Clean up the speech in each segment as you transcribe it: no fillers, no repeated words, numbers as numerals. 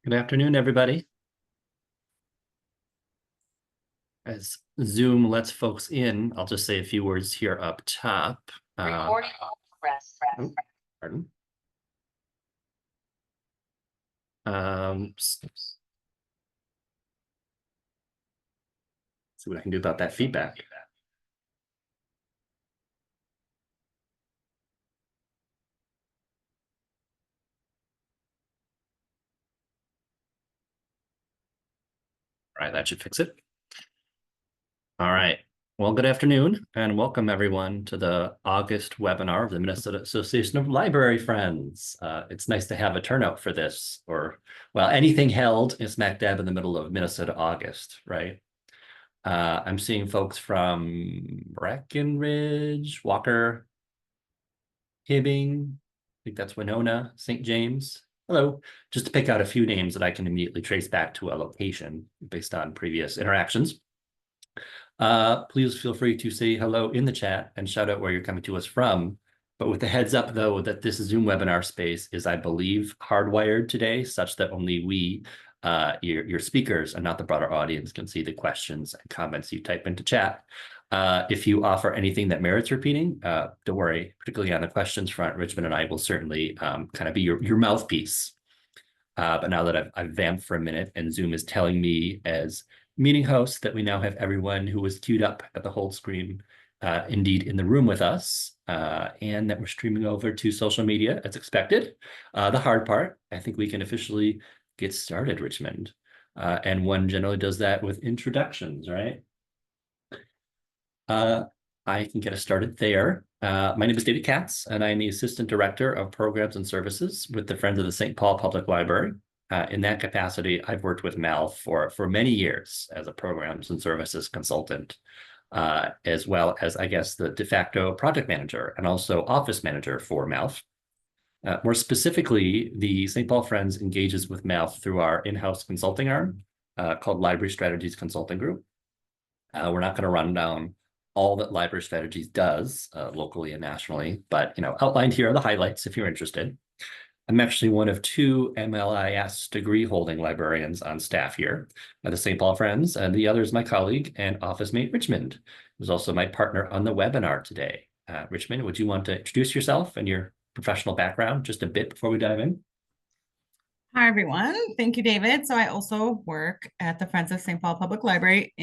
Good afternoon, everybody. As Zoom lets folks in, I'll just say a few words here up top. Recording press. Oh, pardon. See what I can do about that feedback. All right, that should fix it. All right. Well, good afternoon and welcome everyone to the August webinar of the Minnesota Association of Library Friends. It's nice to have a turnout for this, or, well, anything held is smack dab in the middle of Minnesota August, right? I'm seeing folks from Breckenridge, Walker, Hibbing, I think that's Winona, St. James. Hello, just to pick out a few names that I can immediately trace back to a location based on previous interactions. Please feel free to say hello in the chat and shout out where you're coming to us from. But with the heads up, though, that this Zoom webinar space is, I believe, hardwired today, such that only we, your speakers, and not the broader audience, can see the questions and comments you type into chat. If you offer anything that merits repeating, don't worry, particularly on the questions front, Richmond and I will certainly kind of be your mouthpiece. But now that I've vamped for a minute and Zoom is telling me as meeting host that we now have everyone who was queued up at the hold screen indeed in the room with us, and that we're streaming over to social media as expected. The hard part, I think we can officially get started, Richmond. And one generally does that with introductions, right? I can get us started there. My name is David Katz, and I'm the Assistant Director of Programs and Services with the Friends of the St. Paul Public Library. In that capacity, I've worked with MALF for many years as a programs and services consultant, as well as, I guess, the de facto project manager and also office manager for MALF. More specifically, the St. Paul Friends engages with MALF through our in-house consulting arm called Library Strategies Consulting Group. We're not going to run down all that Library Strategies does locally and nationally, but outlined here are the highlights if you're interested. I'm actually one of two MLIS degree holding librarians on staff here at the St. Paul Friends, and the other is my colleague and office mate, Richmond, who's also my partner on the webinar today. Richmond, would you want to introduce yourself and your professional background just a bit before we dive in? Hi, everyone. Thank you, David. So I also work at the Friends of St. Paul Public Library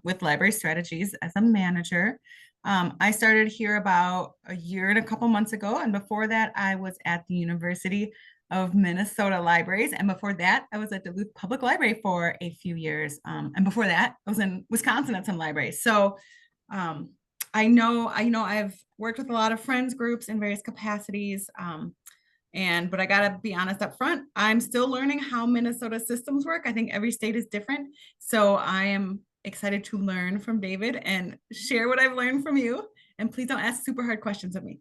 with Library Strategies as a manager. I started here about a year and a couple months ago. And before that, I was at the University of Minnesota Libraries. And before that, I was at Duluth Public Library for a few years. And before that, I was in Wisconsin at some libraries. So I know I've worked with a lot of friends groups in various capacities. But I gotta be honest up front, I'm still learning how Minnesota systems work. I think every state is different. So I am excited to learn from David and share what I've learned from you. And please don't ask super hard questions of me.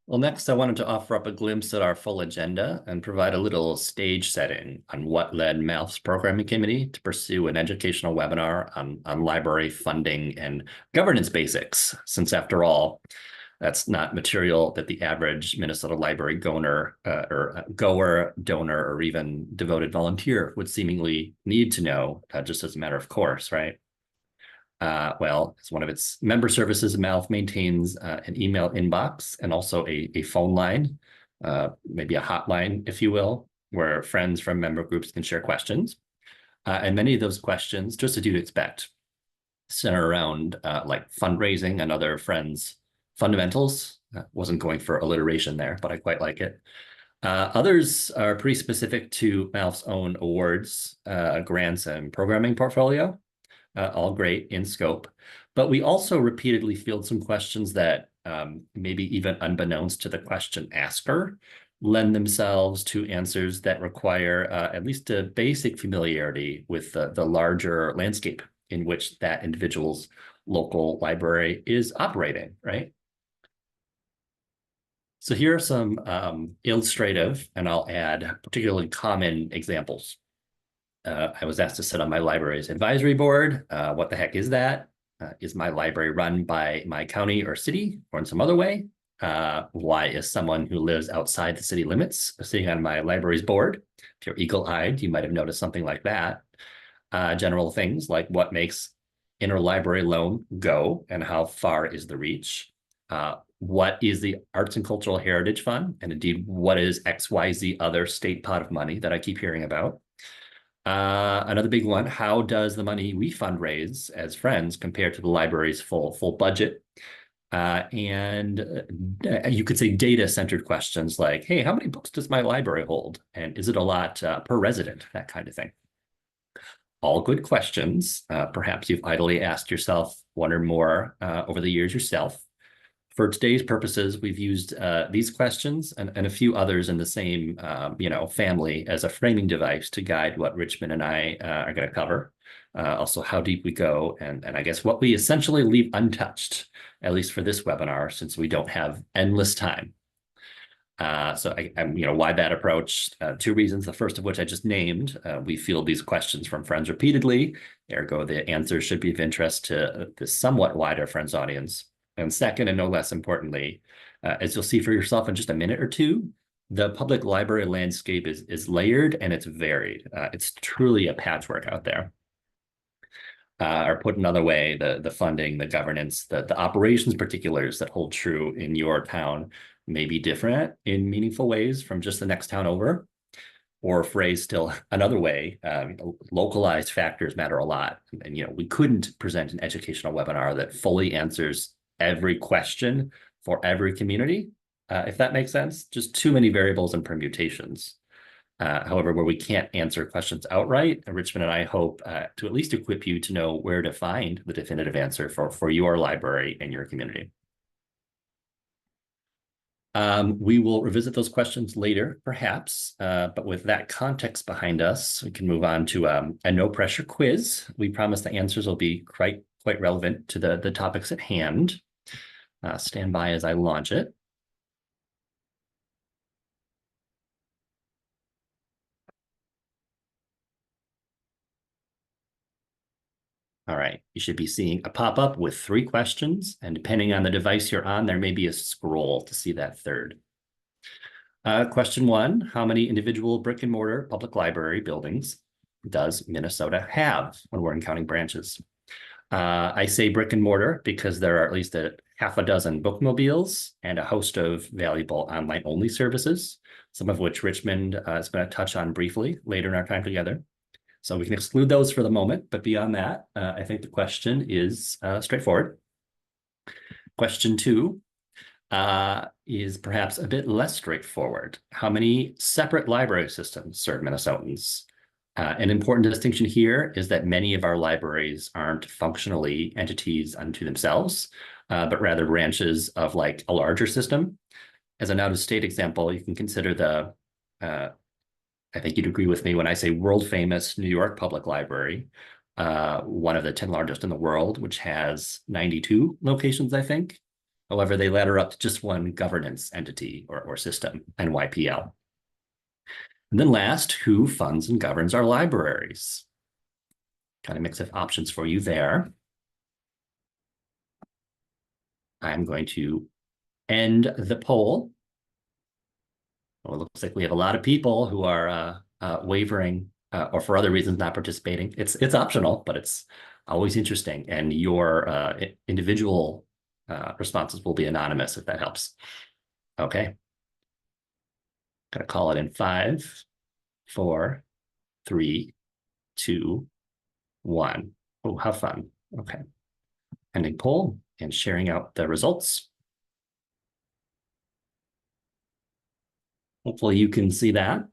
Well, next, I wanted to offer up a glimpse at our full agenda and provide a little stage setting on what led MALF's programming committee to pursue an educational webinar on library funding and governance basics, since after all, that's not material that the average Minnesota library goer, donor, or even devoted volunteer would seemingly need to know, just as a matter of course, right? Well, as one of its member services, MALF maintains an email inbox and also a phone line, maybe a hotline, if you will, where friends from member groups can share questions. And many of those questions, just as you'd expect, center around like fundraising and other friends' fundamentals. Wasn't going for alliteration there, but I quite like it. Others are pretty specific to MALF's own awards, grants, and programming portfolio. All great in scope, but we also repeatedly field some questions that maybe even unbeknownst to the question asker lend themselves to answers that require at least a basic familiarity with the larger landscape in which that individual's local library is operating, right? So here are some illustrative, and I'll add particularly common examples. I was asked to sit on my library's advisory board. What the heck is that? Is my library run by my county or city or in some other way? Why is someone who lives outside the city limits sitting on my library's board? If you're eagle-eyed, you might have noticed something like that. General things like what makes interlibrary loan go and how far is the reach? What is the Arts and Cultural Heritage Fund? And indeed, what is XYZ other state pot of money that I keep hearing about? Another big one, how does the money we fundraise as friends compare to the library's full budget? And you could say data-centered questions like, hey, how many books does my library hold? And is it a lot per resident? That kind of thing. All good questions. Perhaps you've idly asked yourself one or more over the years yourself. For today's purposes, we've used these questions and a few others in the same family as a framing device to guide what Richmond and I are going to cover. Also, how deep we go, and I guess what we essentially leave untouched, at least for this webinar, since we don't have endless time. Why that approach? Two reasons. The first of which I just named. We field these questions from friends repeatedly. Ergo, the answers should be of interest to the somewhat wider friends audience. And second, and no less importantly, as you'll see for yourself in just a minute or two, the public library landscape is layered and it's varied. It's truly a patchwork out there. Or put another way, the funding, the governance, the operations particulars that hold true in your town may be different in meaningful ways from just the next town over. Or phrased still another way, localized factors matter a lot. And we couldn't present an educational webinar that fully answers every question for every community, if that makes sense. Just too many variables and permutations. However, where we can't answer questions outright, Richmond and I hope to at least equip you to know where to find the definitive answer for your library and your community. We will revisit those questions later, perhaps, but with that context behind us, we can move on to a no-pressure quiz. We promise the answers will be quite relevant to the topics at hand. Stand by as I launch it. All right, you should be seeing a pop-up with 3 questions, and depending on the device you're on, there may be a scroll to see that third. Question 1, how many individual brick and mortar public library buildings does Minnesota have when we're counting branches? I say brick and mortar because there are at least a half a dozen bookmobiles and a host of valuable online-only services, some of which Richmond is going to touch on briefly later in our time together. So we can exclude those for the moment, but beyond that, I think the question is straightforward. Question 2 is perhaps a bit less straightforward. How many separate library systems serve Minnesotans? An important distinction here is that many of our libraries aren't functionally entities unto themselves, but rather branches of like a larger system. As an out-of-state example, you can consider the I think you'd agree with me when I say world famous New York Public Library, one of the 10 largest in the world, which has 92 locations, I think. However, they ladder up to just one governance entity or system, NYPL. And then last, who funds and governs our libraries? Kind of mix of options for you there. I'm going to end the poll. Well, it looks like we have a lot of people who are wavering or for other reasons not participating. It's optional, but it's always interesting. And your individual responses will be anonymous if that helps. Okay. Gonna call it in 5, 4, 3, 2, 1. Oh, how fun. Okay. Ending poll and sharing out the results. Hopefully you can see that.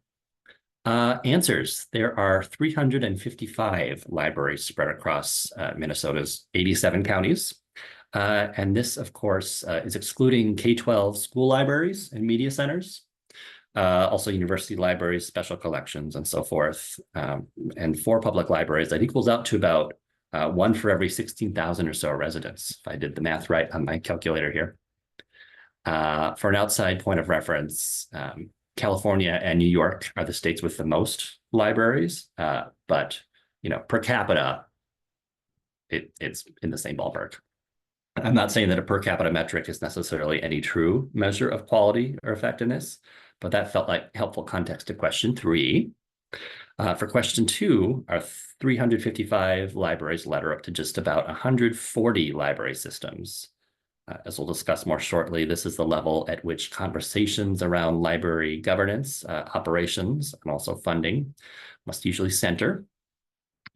Answers. There are 355 libraries spread across Minnesota's 87 counties. And this, of course, is excluding K-12 school libraries and media centers, also university libraries, special collections, and so forth. And 4 public libraries, that equals out to about 1 for every 16,000 or so residents, if I did the math right on my calculator here. For an outside point of reference, California and New York are the states with the most libraries, but per capita, it's in the same ballpark. I'm not saying that a per capita metric is necessarily any true measure of quality or effectiveness, but that felt like helpful context to question 3. For question 2, our 355 libraries ladder up to just about 140 library systems. As we'll discuss more shortly, this is the level at which conversations around library governance, operations, and also funding must usually center.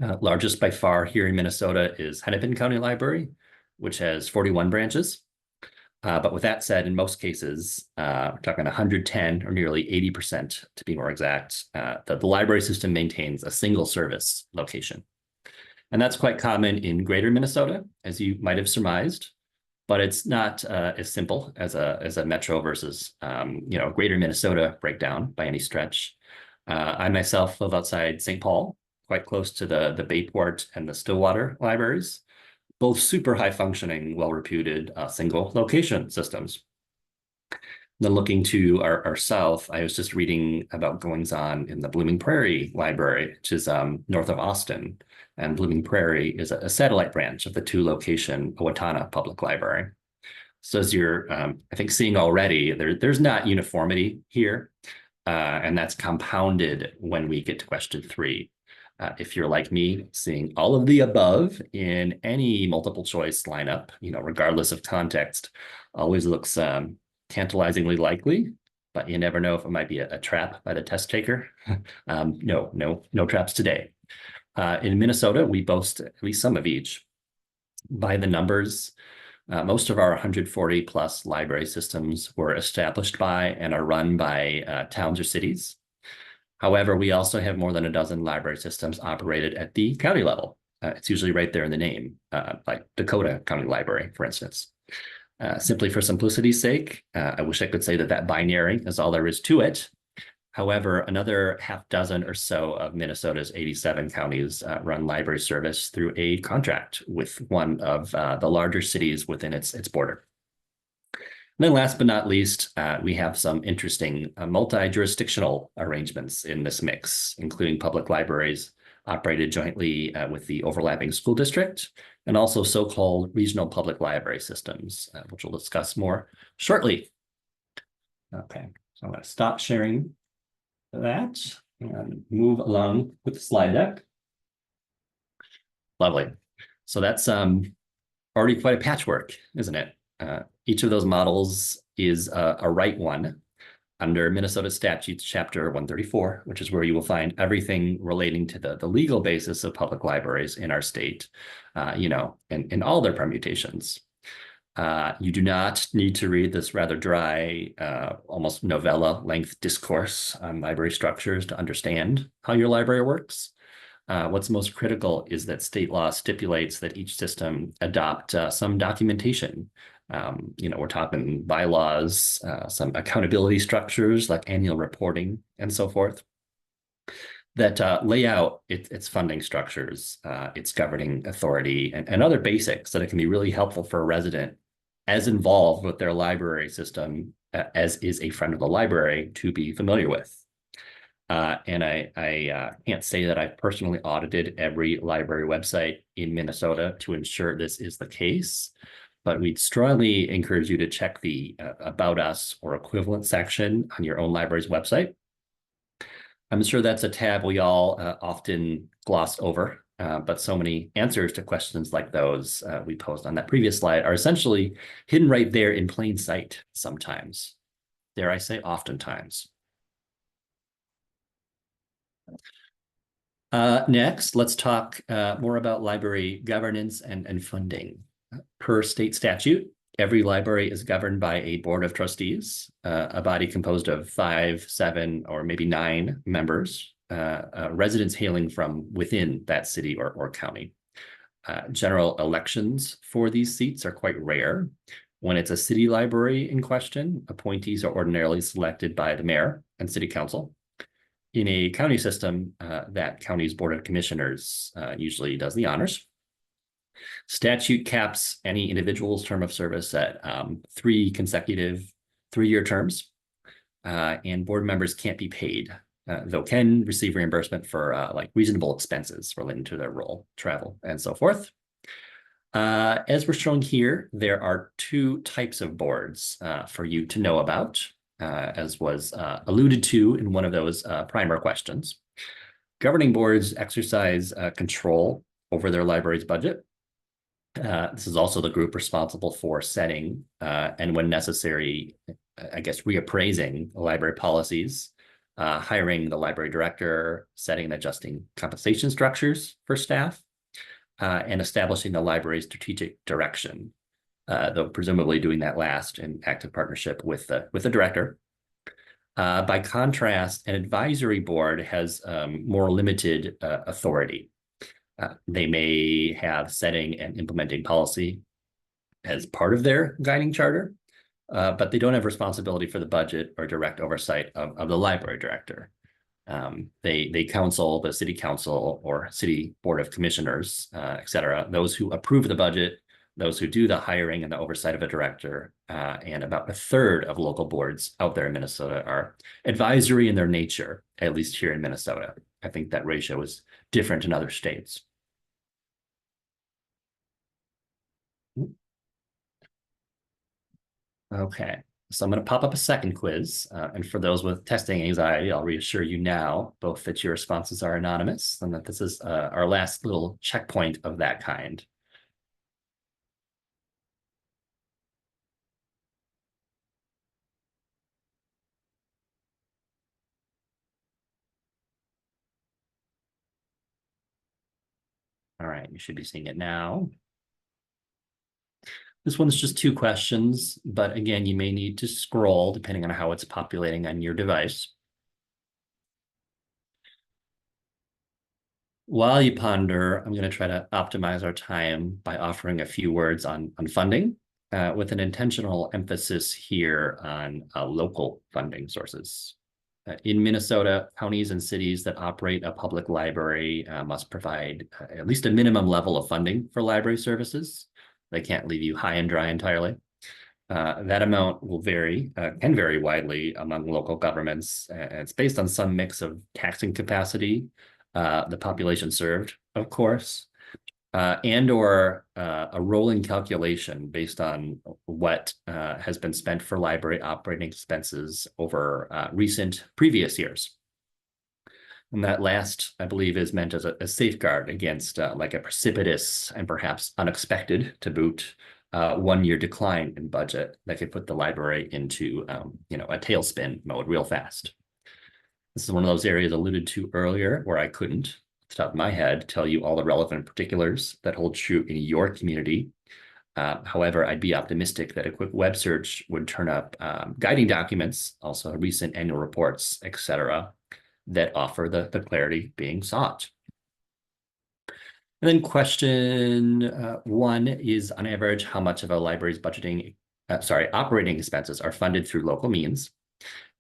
Largest by far here in Minnesota is Hennepin County Library, which has 41 branches. But with that said, in most cases, we're talking 110 or nearly 80% to be more exact, that the library system maintains a single service location. And that's quite common in greater Minnesota, as you might have surmised, but it's not as simple as a metro versus greater Minnesota breakdown by any stretch. I myself live outside St. Paul, quite close to the Bayport and the Stillwater libraries, both super high functioning, well-reputed single location systems. Then looking to our south, I was just reading about goings on in the Blooming Prairie Library, which is north of Austin. And Blooming Prairie is a satellite branch of the 2-location Owatonna Public Library. So as you're, I think, seeing already, there's not uniformity here. And that's compounded when we get to question 3. If you're like me, seeing all of the above in any multiple choice lineup, regardless of context, always looks tantalizingly likely, but you never know if it might be a trap by the test taker. No traps today. In Minnesota, we boast at least some of each. By the numbers, most of our 140 plus library systems were established by and are run by towns or cities. However, we also have more than a dozen library systems operated at the county level. It's usually right there in the name, like Dakota County Library, for instance. Simply for simplicity's sake, I wish I could say that binary is all there is to it. However, another half dozen or so of Minnesota's 87 counties run library service through a contract with one of the larger cities within its border. And then last but not least, we have some interesting multi-jurisdictional arrangements in this mix, including public libraries operated jointly with the overlapping school district, and also so-called regional public library systems, which we'll discuss more shortly. Okay, so I'm going to stop sharing that and move along with the slide deck. Lovely. So that's already quite a patchwork, isn't it? Each of those models is a right one under Minnesota Statutes Chapter 134, which is where you will find everything relating to the legal basis of public libraries in our state, in all their permutations. You do not need to read this rather dry, almost novella-length discourse on library structures to understand how your library works. What's most critical is that state law stipulates that each system adopt some documentation. We're talking bylaws, some accountability structures like annual reporting and so forth that lay out its funding structures, its governing authority, and other basics that it can be really helpful for a resident as involved with their library system as is a friend of the library to be familiar with. And I can't say that I've personally audited every library website in Minnesota to ensure this is the case, but we'd strongly encourage you to check the About Us or equivalent section on your own library's website. I'm sure that's a tab we all often gloss over, but so many answers to questions like those we posed on that previous slide are essentially hidden right there in plain sight sometimes. Dare I say oftentimes. Next, let's talk more about library governance and funding. Per state statute, every library is governed by a board of trustees, a body composed of 5, 7, or maybe 9 members, residents hailing from within that city or county. General elections for these seats are quite rare. When it's a city library in question, appointees are ordinarily selected by the mayor and city council. In a county system, that county's board of commissioners usually does the honors. Statute caps any individual's term of service at 3 consecutive 3-year terms, and board members can't be paid, though can receive reimbursement for like reasonable expenses relating to their role, travel, and so forth. As we're showing here, there are two types of boards for you to know about, as was alluded to in one of those primer questions. Governing boards exercise control over their library's budget. This is also the group responsible for setting and, when necessary, I guess, reappraising library policies, hiring the library director, setting and adjusting compensation structures for staff, and establishing the library's strategic direction, though presumably doing that last in active partnership with the director. By contrast, an advisory board has more limited authority. They may have setting and implementing policy as part of their guiding charter, but they don't have responsibility for the budget or direct oversight of the library director. They counsel the city council or city board of commissioners, et cetera, those who approve the budget, those who do the hiring and the oversight of a director, and about a third of local boards out there in Minnesota are advisory in their nature, at least here in Minnesota. I think that ratio is different in other states. Okay, so I'm going to pop up a second quiz. And for those with testing anxiety, I'll reassure you now, both that your responses are anonymous and that this is our last little checkpoint of that kind. All right, you should be seeing it now. This one's just two questions, but again, you may need to scroll depending on how it's populating on your device. While you ponder, I'm going to try to optimize our time by offering a few words on funding, with an intentional emphasis here on local funding sources. In Minnesota, counties and cities that operate a public library must provide at least a minimum level of funding for library services. They can't leave you high and dry entirely. That amount will can vary widely among local governments. It's based on some mix of taxing capacity, the population served, of course, and or a rolling calculation based on what has been spent for library operating expenses over previous years. And that last, I believe, is meant as a safeguard against like a precipitous and perhaps unexpected, to boot, 1-year decline in budget that could put the library into a tailspin mode real fast. This is one of those areas alluded to earlier where I couldn't, off the top of my head, tell you all the relevant particulars that hold true in your community. However, I'd be optimistic that a quick web search would turn up guiding documents, also recent annual reports, et cetera, that offer the clarity being sought. And then question 1 is, on average, how much of a library's operating expenses are funded through local means,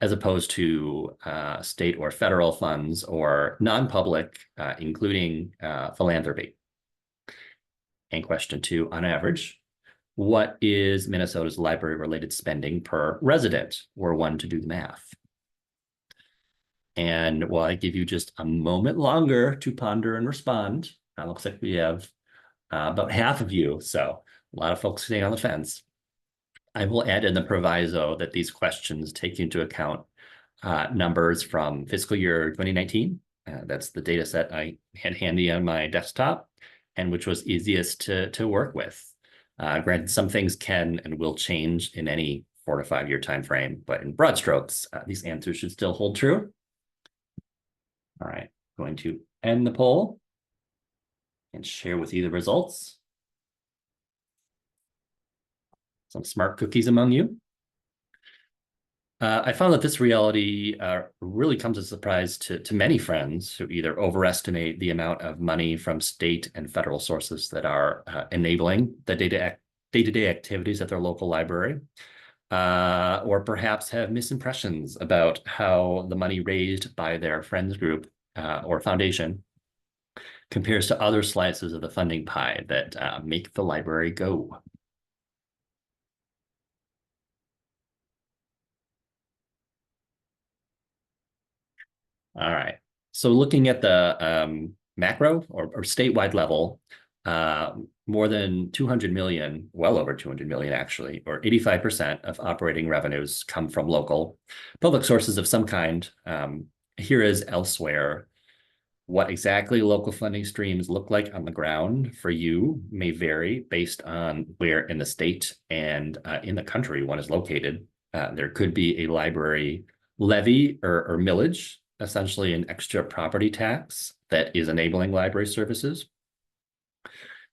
as opposed to state or federal funds or non-public, including philanthropy? And question 2, on average, what is Minnesota's library-related spending per resident, were one to do the math? And while I give you just a moment longer to ponder and respond, it looks like we have about half of you, so a lot of folks sitting on the fence. I will add in the proviso that these questions take into account numbers from fiscal year 2019. That's the data set I had handy on my desktop, and which was easiest to work with. Granted, some things can and will change in any 4 to 5 year time frame, but in broad strokes, these answers should still hold true. All right, going to end the poll and share with you the results. Some smart cookies among you. I found that this reality really comes as a surprise to many friends who either overestimate the amount of money from state and federal sources that are enabling the day-to-day activities at their local library, or perhaps have misimpressions about how the money raised by their friends group or foundation compares to other slices of the funding pie that make the library go. All right. So looking at the macro or statewide level, More than 200 million, well over 200 million actually, or 85% of operating revenues come from local public sources of some kind. Here is elsewhere. What exactly local funding streams look like on the ground for you may vary based on where in the state and in the country one is located. There could be a library levy or millage, essentially an extra property tax that is enabling library services.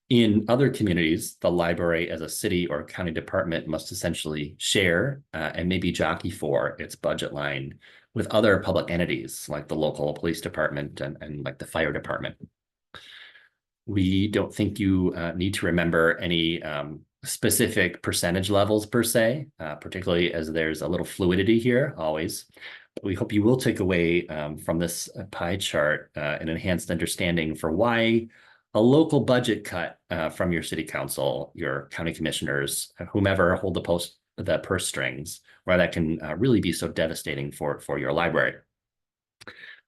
In other communities, the library as a city or county department must essentially share and maybe jockey for its budget line with other public entities like the local police department and like the fire department. We don't think you need to remember any specific percentage levels per se, particularly as there's a little fluidity here always. But we hope you will take away from this pie chart an enhanced understanding for why a local budget cut from your city council, your county commissioners, whomever hold the purse strings, why that can really be so devastating for your library.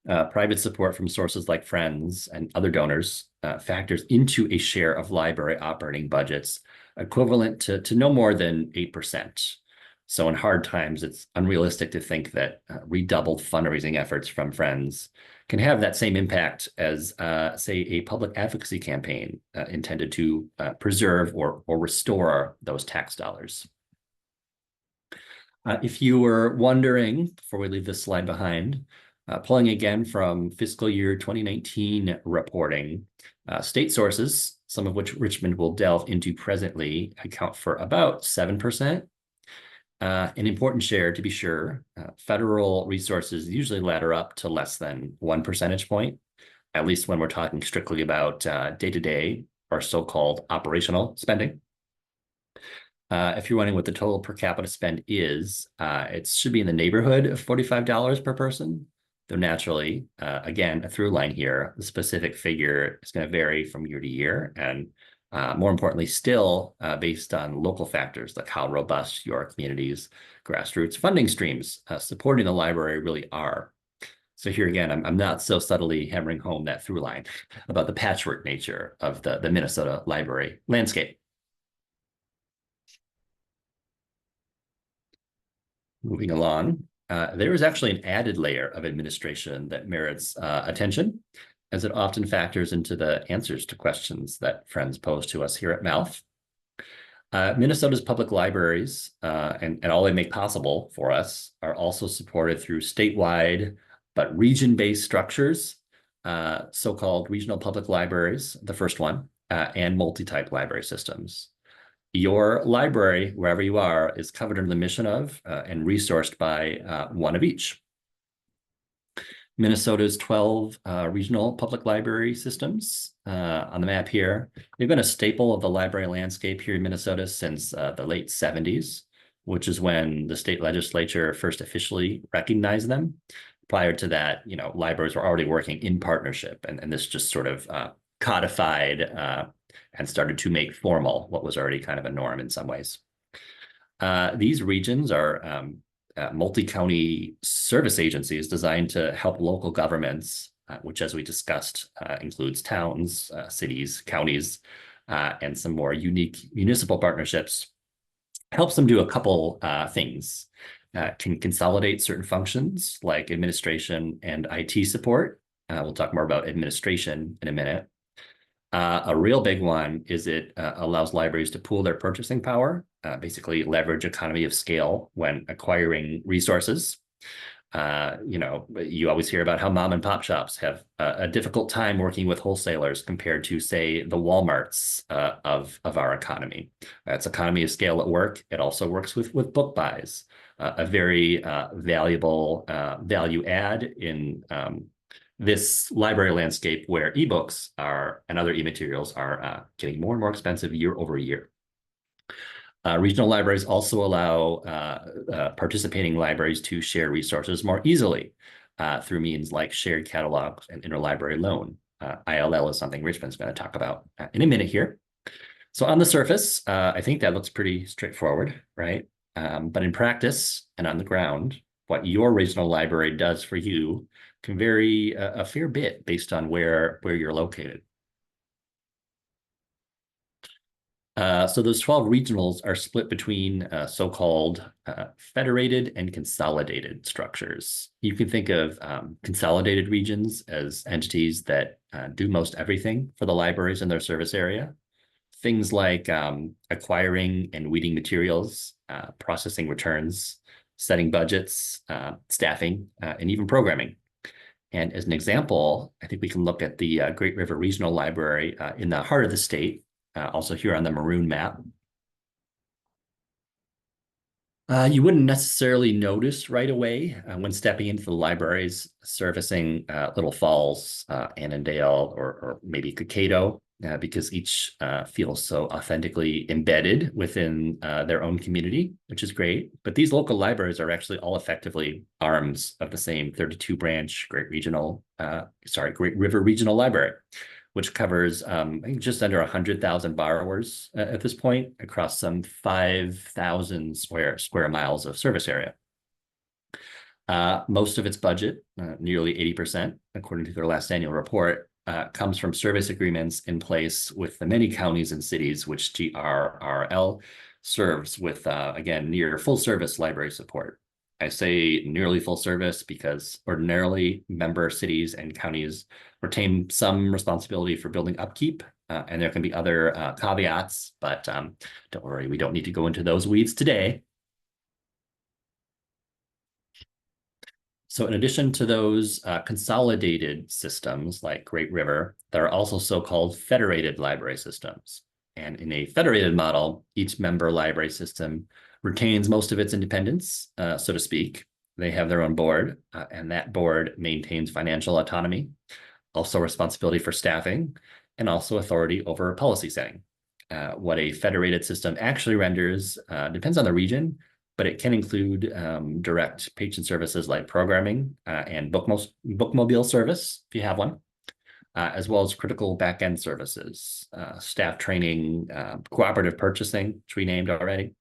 Private support from sources like friends and other donors factors into a share of library operating budgets equivalent to no more than 8%. So in hard times, it's unrealistic to think that redoubled fundraising efforts from friends can have that same impact as, say, a public advocacy campaign intended to preserve or restore those tax dollars. If you were wondering, before we leave this slide behind, pulling again from fiscal year 2019 reporting, state sources, some of which Richmond will delve into presently, account for about 7%. An important share, to be sure. Federal resources usually ladder up to less than 1 percentage point, at least when we're talking strictly about day-to-day or so-called operational spending. If you're wondering what the total per capita spend is, it should be in the neighborhood of $45 per person, though naturally, again, a through line here, the specific figure is going to vary from year to year, and more importantly, still based on local factors like how robust your community's grassroots funding streams supporting the library really are. So here again, I'm not so subtly hammering home that through line about the patchwork nature of the Minnesota library landscape. Moving along, there is actually an added layer of administration that merits attention, as it often factors into the answers to questions that friends pose to us here at MALF. Minnesota's public libraries and all they make possible for us are also supported through statewide but region-based structures, so-called regional public libraries, the first one, and multi-type library systems. Your library, wherever you are, is covered under the mission of and resourced by one of each. Minnesota's 12 regional public library systems on the map here. They've been a staple of the library landscape here in Minnesota since the late 70s, which is when the state legislature first officially recognized them. Prior to that, libraries were already working in partnership, and this just sort of codified and started to make formal what was already kind of a norm in some ways. These regions are multi-county service agencies designed to help local governments, which, as we discussed, includes towns, cities, counties, and some more unique municipal partnerships, helps them do a couple things. Can consolidate certain functions like administration and IT support. We'll talk more about administration in a minute. A real big one is it allows libraries to pool their purchasing power, basically leverage economy of scale when acquiring resources. You always hear about how mom and pop shops have a difficult time working with wholesalers compared to, say, the Walmarts of our economy. That's economy of scale at work. It also works with book buys, a very valuable value add in this library landscape where ebooks and other e-materials are getting more and more expensive year over year. Regional libraries also allow participating libraries to share resources more easily through means like shared catalogs and interlibrary loan. ILL is something Richmond's going to talk about in a minute here. So on the surface, I think that looks pretty straightforward, right? But in practice and on the ground, what your regional library does for you can vary a fair bit based on where you're located. So those 12 regionals are split between so-called federated and consolidated structures. You can think of consolidated regions as entities that do most everything for the libraries in their service area. Things like acquiring and weeding materials, processing returns, setting budgets, staffing, and even programming. And as an example, I think we can look at the Great River Regional Library in the heart of the state, also here on the maroon map. You wouldn't necessarily notice right away when stepping into the libraries servicing Little Falls, Annandale, or maybe Cicado, because each feels so authentically embedded within their own community, which is great. But these local libraries are actually all effectively arms of the same 32 branch Great River Regional Library, which covers I think just under 100,000 borrowers at this point across some 5,000 square miles of service area. Most of its budget, nearly 80%, according to their last annual report, comes from service agreements in place with the many counties and cities which GRRL serves with, again, near full service library support. I say nearly full service because ordinarily member cities and counties retain some responsibility for building upkeep, and there can be other caveats, but don't worry, we don't need to go into those weeds today. So in addition to those consolidated systems like Great River, there are also so-called federated library systems. And in a federated model, each member library system retains most of its independence, so to speak. They have their own board, and that board maintains financial autonomy, also responsibility for staffing, and also authority over policy setting. What a federated system actually renders depends on the region, but it can include direct patron services like programming and bookmobile service, if you have one, as well as critical back-end services, staff training, cooperative purchasing, which we named already,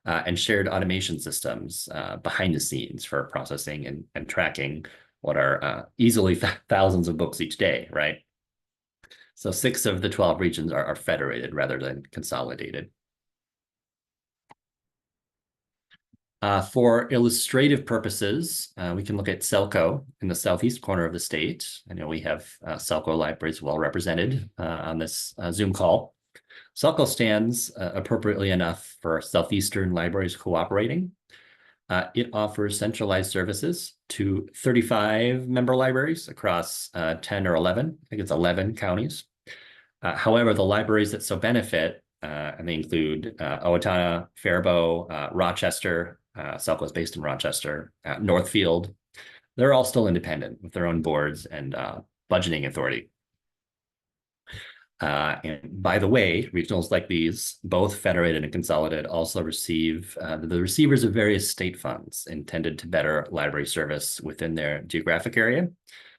and shared automation systems behind the scenes for processing and tracking what are easily thousands of books each day, right? So 6 of the 12 regions are federated rather than consolidated. For illustrative purposes, we can look at Selco in the southeast corner of the state. I know we have Selco libraries well represented on this Zoom call. Selco stands appropriately enough for Southeastern Libraries Cooperating. It offers centralized services to 35 member libraries across 10 or 11, I think it's 11 counties. However, the libraries that so benefit, and they include Owatonna, Faribault, Rochester, Selco is based in Rochester, Northfield, they're all still independent with their own boards and budgeting authority. And by the way, regionals like these, both federated and consolidated, also receive the receivers of various state funds intended to better library service within their geographic area.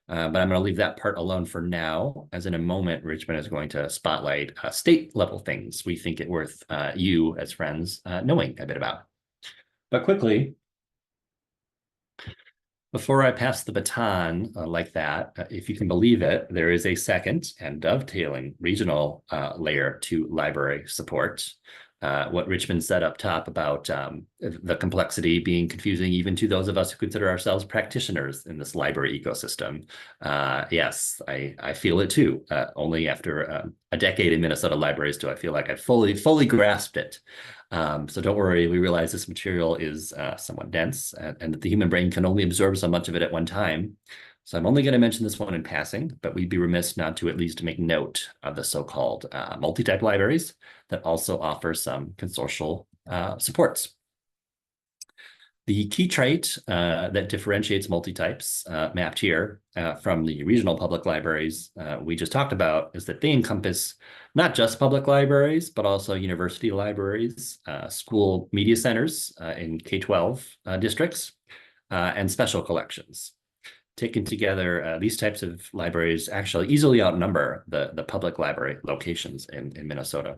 But I'm going to leave that part alone for now, as in a moment, Richmond is going to spotlight state level things we think it worth you as friends knowing a bit about. But quickly, before I pass the baton like that, if you can believe it, there is a second and dovetailing regional layer to library support. What Richmond said up top about the complexity being confusing even to those of us who consider ourselves practitioners in this library ecosystem. Yes, I feel it too. Only after a decade in Minnesota libraries do I feel like I've fully grasped it. So don't worry, we realize this material is somewhat dense and that the human brain can only absorb so much of it at one time. So I'm only going to mention this one in passing, but we'd be remiss not to at least make note of the so-called multi-type libraries that also offer some consortial supports. The key trait that differentiates multi-types mapped here from the regional public libraries we just talked about is that they encompass not just public libraries, but also university libraries, school media centers in K-12 districts, and special collections. Taken together, these types of libraries actually easily outnumber the public library locations in Minnesota.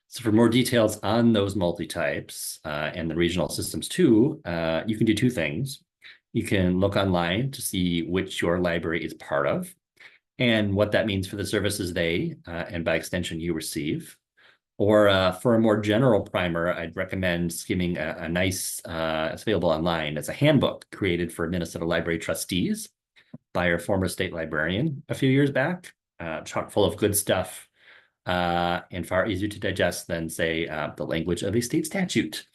So for more details on those multi-types and the regional systems too, you can do 2 things. You can look online to see which your library is part of and what that means for the services they, and by extension, you receive. Or for a more general primer, I'd recommend skimming a nice, it's available online. It's a handbook created for Minnesota Library trustees by our former state librarian a few years back, chock full of good stuff and far easier to digest than, say, the language of a state statute.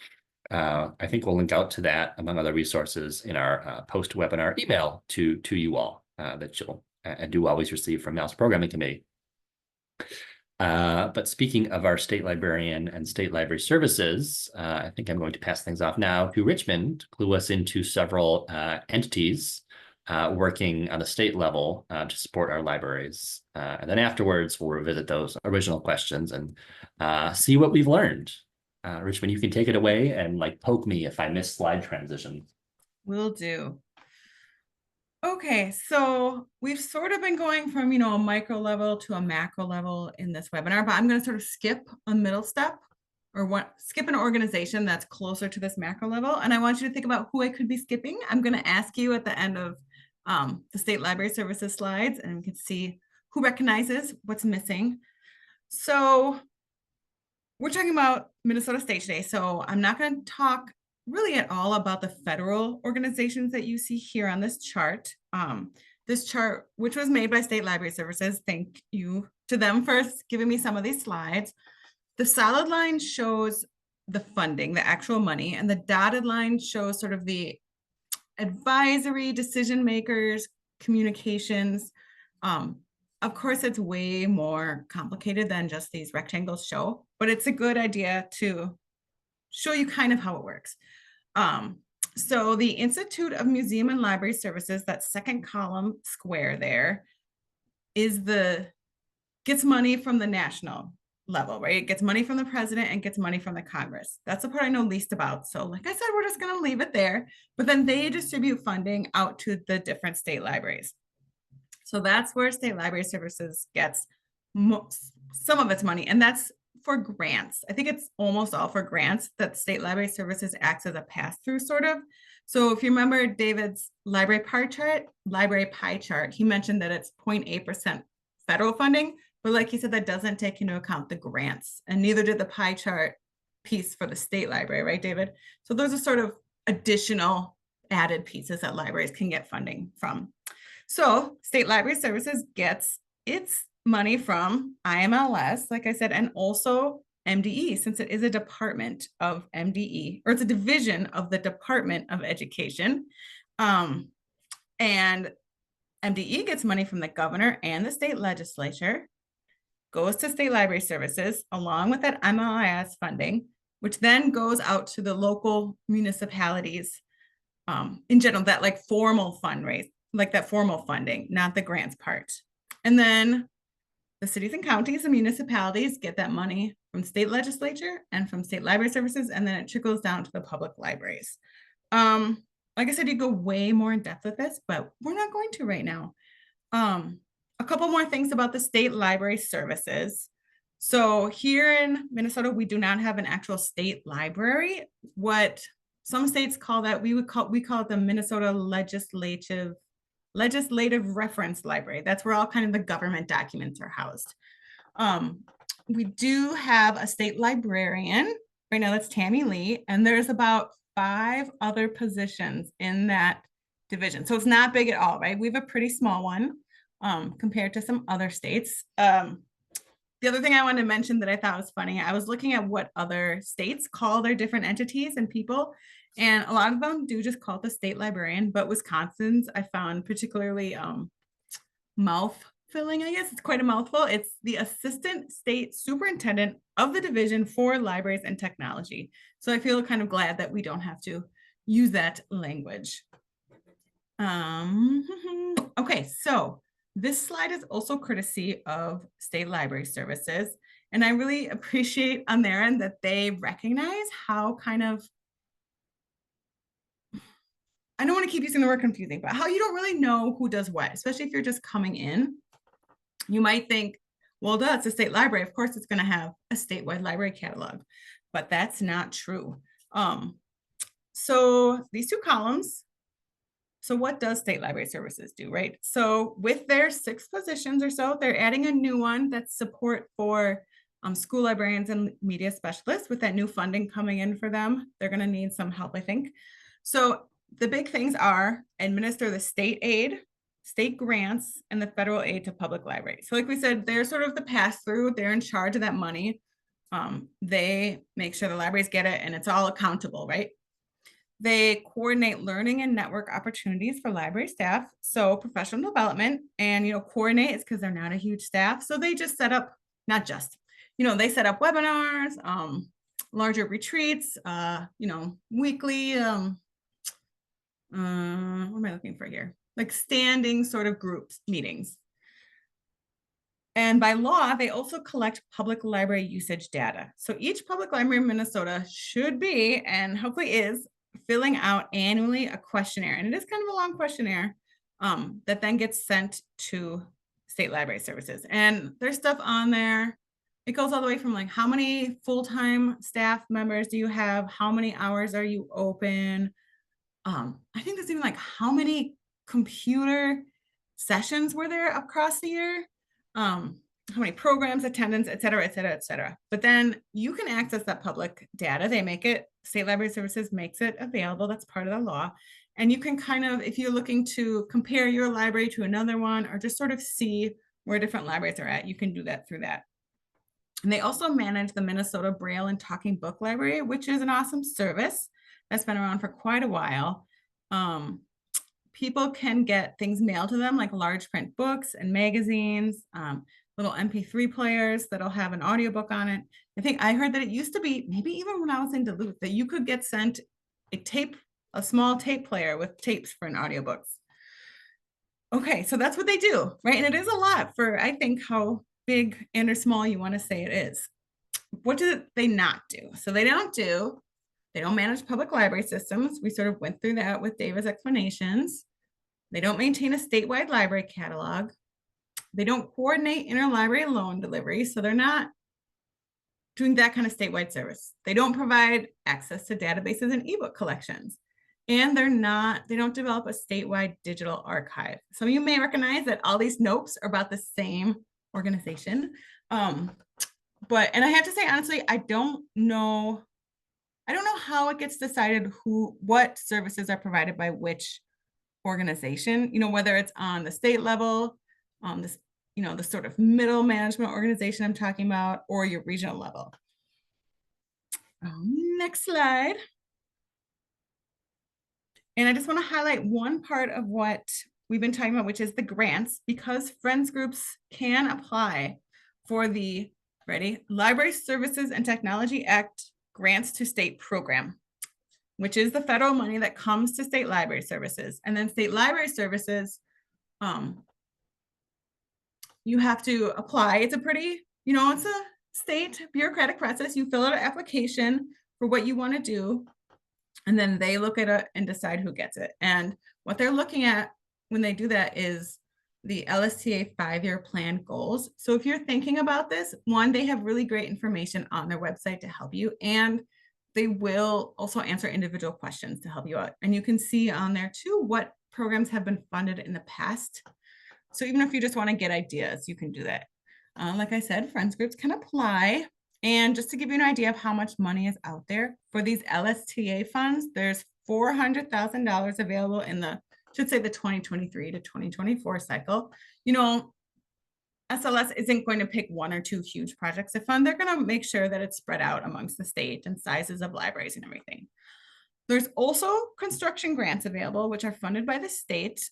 I think we'll link out to that, among other resources, in our post-webinar email to you all that you'll and do always receive from MALF's Programming Committee. But speaking of our state librarian and state library services, I think I'm going to pass things off now to Richmond to clue us into several entities working on a state level to support our libraries. And then afterwards, we'll revisit those original questions and see what we've learned. Richmond, you can take it away and like poke me if I miss slide transition. Will do. Okay, so we've sort of been going from, a micro level to a macro level in this webinar, but I'm going to sort of skip a middle step or skip an organization that's closer to this macro level. And I want you to think about who I could be skipping. I'm going to ask you at the end of the State Library Services slides, and we can see who recognizes what's missing. So we're talking about Minnesota State today, so I'm not going to talk really at all about the federal organizations that you see here on this chart. This chart, which was made by State Library Services, thank you to them for giving me some of these slides. The solid line shows the funding, the actual money, and the dotted line shows sort of the advisory, decision makers, communications. Of course, it's way more complicated than just these rectangles show, but it's a good idea to show you kind of how it works. So the Institute of Museum and Library Services, that second column square there, gets money from the national level, right? It gets money from the president and gets money from the Congress. That's the part I know least about. So like I said, we're just going to leave it there, but then they distribute funding out to the different state libraries. So that's where State Library Services gets some of its money, and that's for grants. I think it's almost all for grants that State Library Services acts as a pass-through sort of. So if you remember David's library pie chart, he mentioned that it's 0.8% federal funding, but like he said, that doesn't take into account the grants, and neither did the pie chart piece for the state library, right, David? So those are sort of additional added pieces that libraries can get funding from. So State Library Services gets its money from IMLS, like I said, and also MDE, since it is a department of MDE, or it's a division of the Department of Education. And MDE gets money from the governor and the state legislature, goes to State Library Services, along with that MLIS funding, which then goes out to the local municipalities in general, that like formal fundraise, like that formal funding, not the grants part. And then the cities and counties and municipalities get that money from state legislature and from State Library Services, and then it trickles down to the public libraries. Like I said, you go way more in depth with this, but we're not going to right now. A couple more things about the State Library Services. So here in Minnesota, we do not have an actual state library. What some states call that, we call it the Minnesota Legislative Reference Library. That's where all kind of the government documents are housed. We do have a state librarian. Right now that's Tammy Lee, and there's about 5 other positions in that division. So it's not big at all, right? We have a pretty small one compared to some other states. The other thing I wanted to mention that I thought was funny, I was looking at what other states call their different entities and people, and a lot of them do just call it the state librarian, but Wisconsin's I found particularly mouth-filling, I guess. It's quite a mouthful. It's the Assistant State Superintendent of the Division for Libraries and Technology. So I feel kind of glad that we don't have to use that language. Okay, so this slide is also courtesy of State Library Services, and I really appreciate on their end that they recognize how kind of, I don't want to keep using the word confusing, but how you don't really know who does what, especially if you're just coming in. You might think, well, duh, it's a state library. Of course, it's going to have a statewide library catalog, but that's not true. So these 2 columns, so what does State Library Services do, right? So with their 6 positions or so, they're adding a new one that's support for school librarians and media specialists. With that new funding coming in for them, they're going to need some help, I think. So the big things are administer the state aid, state grants, and the federal aid to public libraries. So like we said, they're sort of the pass-through. They're in charge of that money. They make sure the libraries get it and it's all accountable, right? They coordinate learning and network opportunities for library staff. So professional development, and, coordinate is because they're not a huge staff. So they just set up, not just, they set up webinars, larger retreats, weekly, what am I looking for here? Like standing sort of groups meetings. And by law, they also collect public library usage data. So each public library in Minnesota should be, and hopefully is, filling out annually a questionnaire. And it is kind of a long questionnaire that then gets sent to state library services. And there's stuff on there. It goes all the way from like, how many full-time staff members do you have? How many hours are you open? I think there's even like, how many computer sessions were there across the year? How many programs, attendance, et cetera, et cetera, et cetera. But then you can access that public data. They make it, State Library Services makes it available. That's part of the law. And you can kind of, if you're looking to compare your library to another one, or just sort of see where different libraries are at, you can do that through that. And they also manage the Minnesota Braille and Talking Book Library, which is an awesome service that's been around for quite a while. People can get things mailed to them, like large print books and magazines, little MP3 players that'll have an audiobook on it. I think I heard that it used to be, maybe even when I was in Duluth, that you could get sent a small tape player with tapes for an audiobooks. Okay, so that's what they do, right? And it is a lot for, I think, how big and or small you want to say it is. What do they not do? So they don't manage public library systems. We sort of went through that with David's explanations. They don't maintain a statewide library catalog. They don't coordinate interlibrary loan delivery. So they're not doing that kind of statewide service. They don't provide access to databases and ebook collections. And they don't develop a statewide digital archive. So you may recognize that all these NOPEs are about the same organization. And I have to say, honestly, I don't know how it gets decided what services are provided by which organization, whether it's on the state level, this, the sort of middle management organization I'm talking about, or your regional level. Next slide. And I just want to highlight one part of what we've been talking about, which is the grants, because Friends groups can apply for the, Library Services and Technology Act grants to state program, which is the federal money that comes to state library services. And then state library services, you have to apply. It's a pretty, it's a state bureaucratic process. You fill out an application for what you want to do, and then they look at it and decide who gets it. And what they're looking at when they do that is the LSTA 5-year plan goals. So if you're thinking about this, one, they have really great information on their website to help you, and they will also answer individual questions to help you out. And you can see on there too what programs have been funded in the past. So even if you just want to get ideas, you can do that. Like I said, Friends groups can apply. And just to give you an idea of how much money is out there for these LSTA funds, there's $400,000 available in the 2023 to 2024 cycle. SLS isn't going to pick one or two huge projects to fund. They're going to make sure that it's spread out amongst the state and sizes of libraries and everything. There's also construction grants available, which are funded by the state.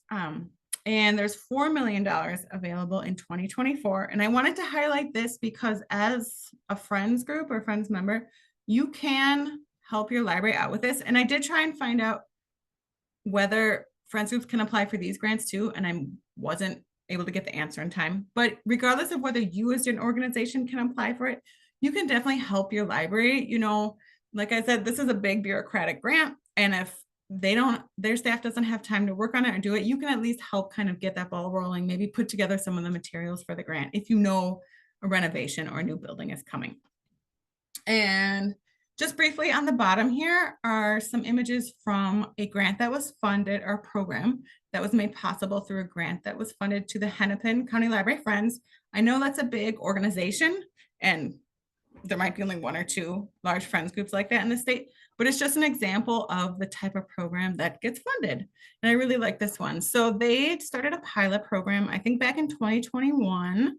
And there's $4 million available in 2024. And I wanted to highlight this because as a Friends group or Friends member, you can help your library out with this. And I did try and find out whether Friends groups can apply for these grants too. And I wasn't able to get the answer in time. But regardless of whether you as an organization can apply for it, you can definitely help your library. Like I said, this is a big bureaucratic grant. And if their staff doesn't have time to work on it or do it, you can at least help kind of get that ball rolling, maybe put together some of the materials for the grant if you know a renovation or a new building is coming. And just briefly on the bottom here are some images from a grant that was funded, or a program that was made possible through a grant that was funded to the Hennepin County Library Friends. I know that's a big organization, and there might be only one or two large friends groups like that in the state, but it's just an example of the type of program that gets funded. And I really like this one. So they started a pilot program, I think back in 2021,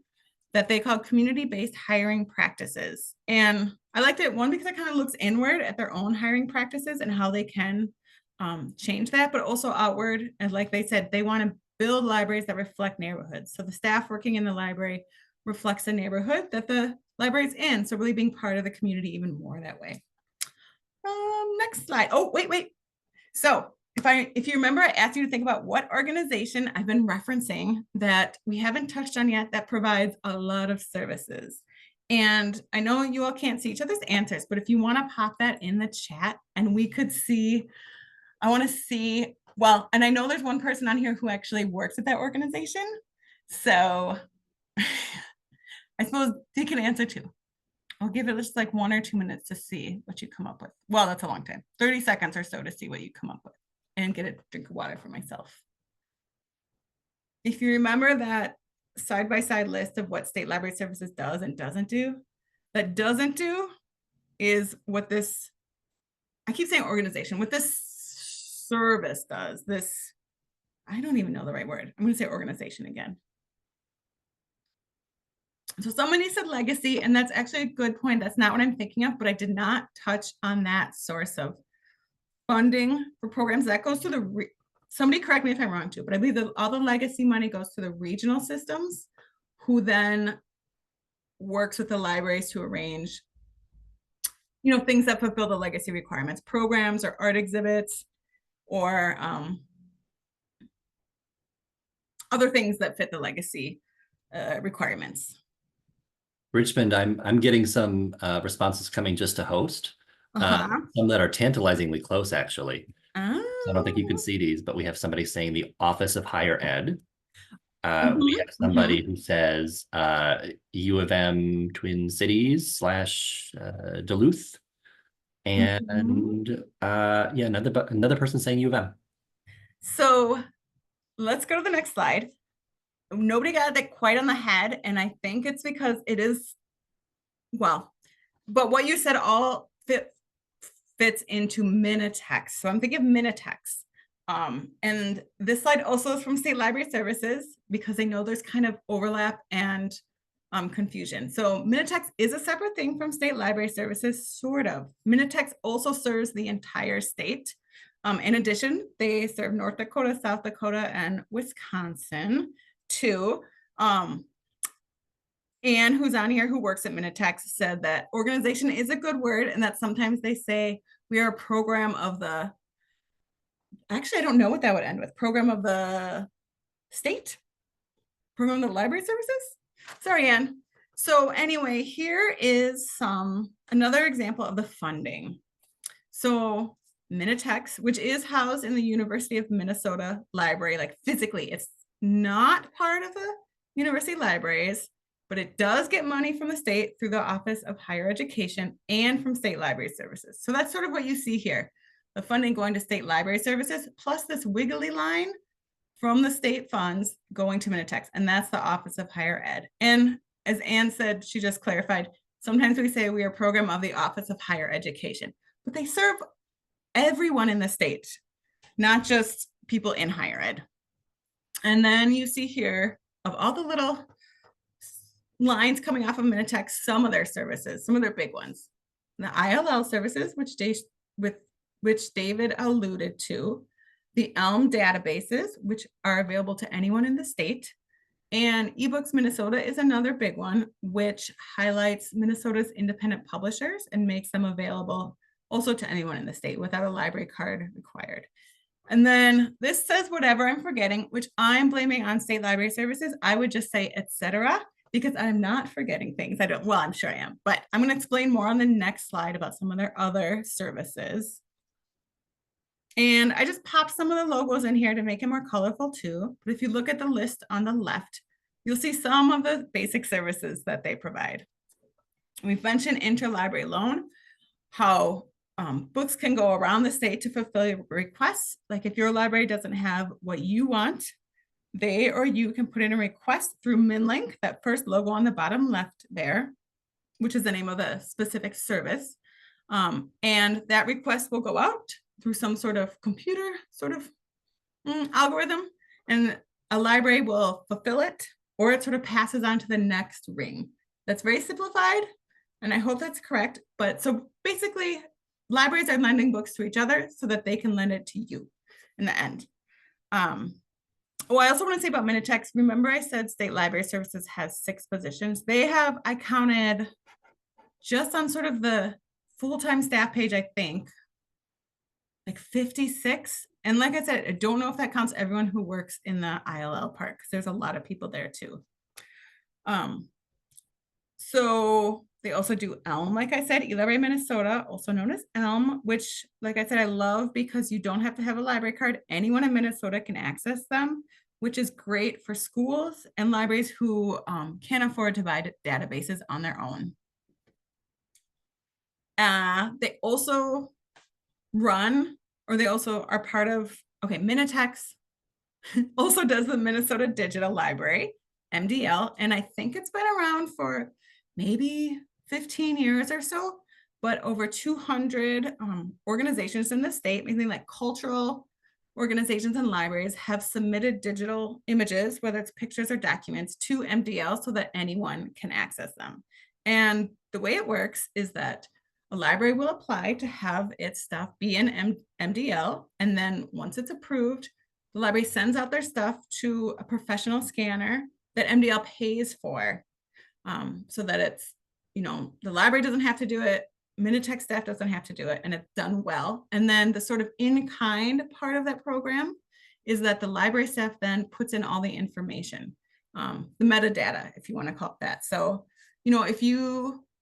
that they called community-based hiring practices. And I liked it, one, because it kind of looks inward at their own hiring practices and how they can change that, but also outward. And like they said, they want to build libraries that reflect neighborhoods. So the staff working in the library reflects the neighborhood that the library is in. So really being part of the community even more that way. Next slide. Oh, wait. So if you remember, I asked you to think about what organization I've been referencing that we haven't touched on yet that provides a lot of services. And I know you all can't see each other's answers, but if you want to pop that in the chat and we could see, I want to see, well, and I know there's one person on here who actually works at that organization. So I suppose they can answer too. I'll give it just like 1 or 2 minutes to see what you come up with. Well, that's a long time, 30 seconds or so to see what you come up with and get a drink of water for myself. If you remember that side-by-side list of what State Library Services does and doesn't do, that doesn't do is what this, I keep saying organization, what this service does. This, I don't even know the right word. I'm going to say organization again. So somebody said legacy, and that's actually a good point. That's not what I'm thinking of, but I did not touch on that source of funding for programs. That goes to the, somebody correct me if I'm wrong too, but I believe that all the legacy money goes to the regional systems, who then works with the libraries to arrange, you know, things that fulfill the legacy requirements, programs or art exhibits, or other things that fit the legacy requirements. Richmond, I'm getting some responses coming just to host. Some that are tantalizingly close, actually. So I don't think you can see these, but we have somebody saying the Office of Higher Ed. We have somebody who says U of M Twin Cities / Duluth. And yeah, another person saying U of M. So let's go to the next slide. Nobody got that quite on the head, and I think it's because it is, well, but what you said all fits into Minitex. So I'm thinking of Minitex. And this slide also is from State Library Services, because I know there's kind of overlap and confusion. So Minitex is a separate thing from State Library Services, sort of. Minitex also serves the entire state. In addition, they serve North Dakota, South Dakota, and Wisconsin too. Anne, who's on here, who works at Minitex, said that organization is a good word, and that sometimes they say we are a program of the, actually, I don't know what that would end with. Program of the state? Program of the library services? Sorry, Anne. So anyway, here is another example of the funding. So Minitex, which is housed in the University of Minnesota Library, like physically, it's not part of the university libraries, but it does get money from the state through the Office of Higher Education and from State Library Services. So that's sort of what you see here. The funding going to State Library Services, plus this wiggly line from the state funds going to Minitex, and that's the Office of Higher Ed. And as Anne said, she just clarified, sometimes we say we are a program of the Office of Higher Education, but they serve everyone in the state, not just people in higher ed. And then you see here, of all the little lines coming off of Minitex, some of their services, some of their big ones. The ILL services, which David alluded to, the ELM databases, which are available to anyone in the state, and eBooks Minnesota is another big one, which highlights Minnesota's independent publishers and makes them available also to anyone in the state without a library card required. And then this says whatever I'm forgetting, which I'm blaming on State Library Services. I would just say etc., because I'm not forgetting things. Well, I'm sure I am, but I'm going to explain more on the next slide about some of their other services. And I just popped some of the logos in here to make it more colorful too. But if you look at the list on the left, you'll see some of the basic services that they provide. We've mentioned interlibrary loan, how books can go around the state to fulfill your requests. Like if your library doesn't have what you want, they or you can put in a request through MinLink, that first logo on the bottom left there. which is the name of the specific service. And that request will go out through some sort of computer algorithm, and a library will fulfill it, or it sort of passes on to the next ring. That's very simplified, and I hope that's correct. But so basically, libraries are lending books to each other so that they can lend it to you in the end. I also want to say about Minitex, remember I said State Library Services has 6 positions. They have, I counted just on sort of the full-time staff page, I think, like 56. And like I said, I don't know if that counts everyone who works in the ILL part, because there's a lot of people there too. So they also do ELM, like I said, eLibrary Minnesota, also known as ELM, which, like I said, I love because you don't have to have a library card. Anyone in Minnesota can access them, which is great for schools and libraries who can't afford to buy databases on their own. They also run, or they also are part of, Minitex also does the Minnesota Digital Library, MDL, and I think it's been around for maybe 15 years or so, but over 200 organizations in the state, mainly like cultural organizations and libraries, have submitted digital images, whether it's pictures or documents, to MDL so that anyone can access them. And the way it works is that a library will apply to have its stuff be in MDL, and then once it's approved, the library sends out their stuff to a professional scanner that MDL pays for, so that it's, the library doesn't have to do it, Minitex staff doesn't have to do it, and it's done well. And then the sort of in-kind part of that program is that the library staff then puts in all the information, the metadata, if you want to call it that. So, if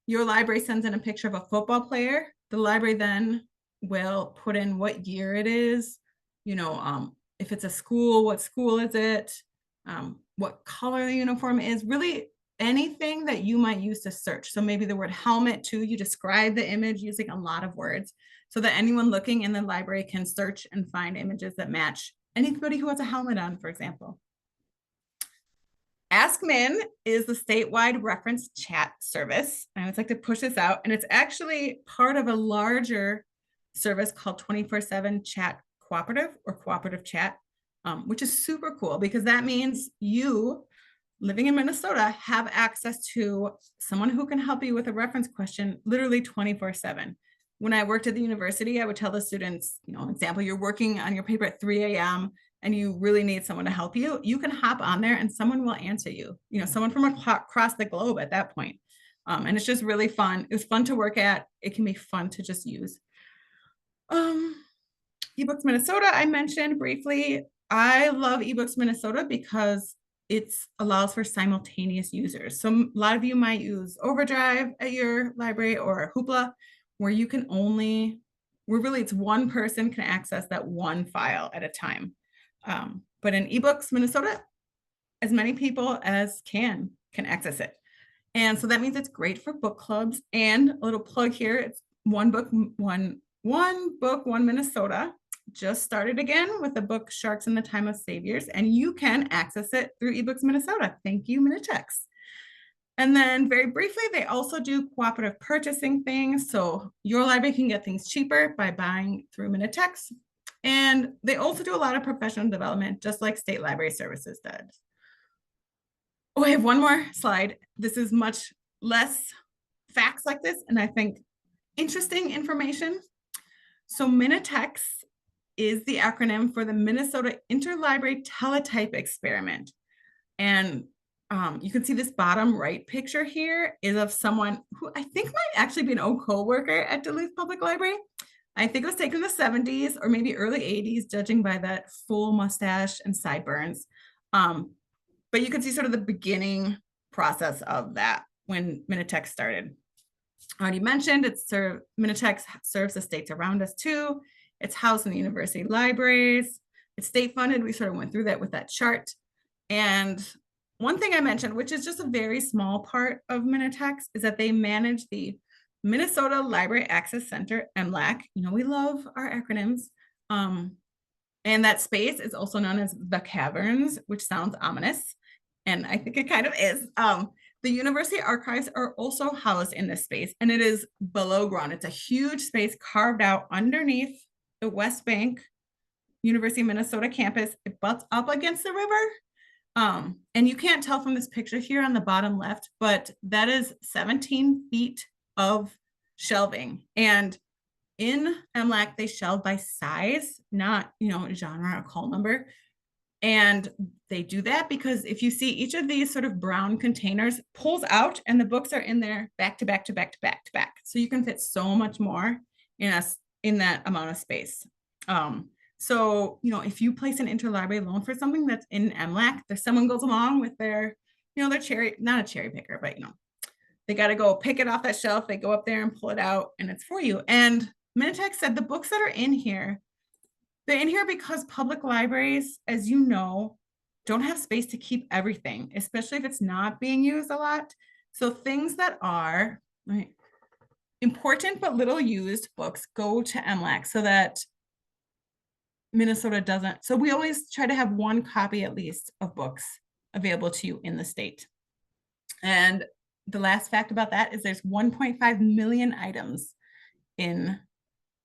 your library sends in a picture of a football player, the library then will put in what year it is, if it's a school, what school is it, what color the uniform is, really anything that you might use to search. So maybe the word helmet too, you describe the image using a lot of words so that anyone looking in the library can search and find images that match anybody who has a helmet on, for example. Ask Min is the statewide reference chat service. I always like to push this out, and it's actually part of a larger service called 24/7 Chat Cooperative, or Cooperative Chat, which is super cool because that means you, living in Minnesota, have access to someone who can help you with a reference question literally 24/7. When I worked at the university, I would tell the students, example, you're working on your paper at 3 a.m. and you really need someone to help you, you can hop on there and someone will answer you, someone from across the globe at that point. And it's just really fun. It was fun to work at. It can be fun to just use. eBooks Minnesota, I mentioned briefly. I love eBooks Minnesota because it allows for simultaneous users. So a lot of you might use Overdrive at your library or Hoopla, where you can it's one person can access that one file at a time. But in eBooks Minnesota, as many people as can access it. And so that means it's great for book clubs. And a little plug here, it's One Book, One Minnesota just started again with the book Sharks in the Time of Saviors, and you can access it through eBooks Minnesota. Thank you, Minitex. And then very briefly, they also do cooperative purchasing things. So your library can get things cheaper by buying through Minitex. And they also do a lot of professional development, just like State Library Services does. Oh, I have one more slide. This is much less facts like this, and I think interesting information. So Minitex is the acronym for the Minnesota Interlibrary Teletype Experiment. And you can see this bottom right picture here is of someone who I think might actually be an old co-worker at Duluth Public Library. I think it was taken in the 70s or maybe early 80s, judging by that full mustache and sideburns. But you can see sort of the beginning process of that when Minitex started. I already mentioned Minitex serves the states around us too. It's housed in the university libraries. It's state funded. We sort of went through that with that chart. And one thing I mentioned, which is just a very small part of Minitex, is that they manage the Minnesota Library Access Center, MLAC. We love our acronyms. And that space is also known as the Caverns, which sounds ominous. And I think it kind of is. The university archives are also housed in this space, and it is below ground. It's a huge space carved out underneath the West Bank University of Minnesota campus. It butts up against the river. And you can't tell from this picture here on the bottom left, but that is 17 feet of shelving. And in MLAC, they shelve by size, not, genre or call number. And they do that because if you see each of these sort of brown containers pulls out and the books are in there back to back to back to back to back. So you can fit so much more in that amount of space. So, if you place an interlibrary loan for something that's in MLAC, there's someone goes along with their, their not a cherry picker, but they got to go pick it off that shelf. They go up there and pull it out and it's for you. And Minitech said the books that are in here, they're in here because public libraries, as you know, don't have space to keep everything, especially if it's not being used a lot. So things that are important but little used books go to MLAC so that Minnesota doesn't. So we always try to have one copy at least of books available to you in the state. And the last fact about that is there's 1.5 million items in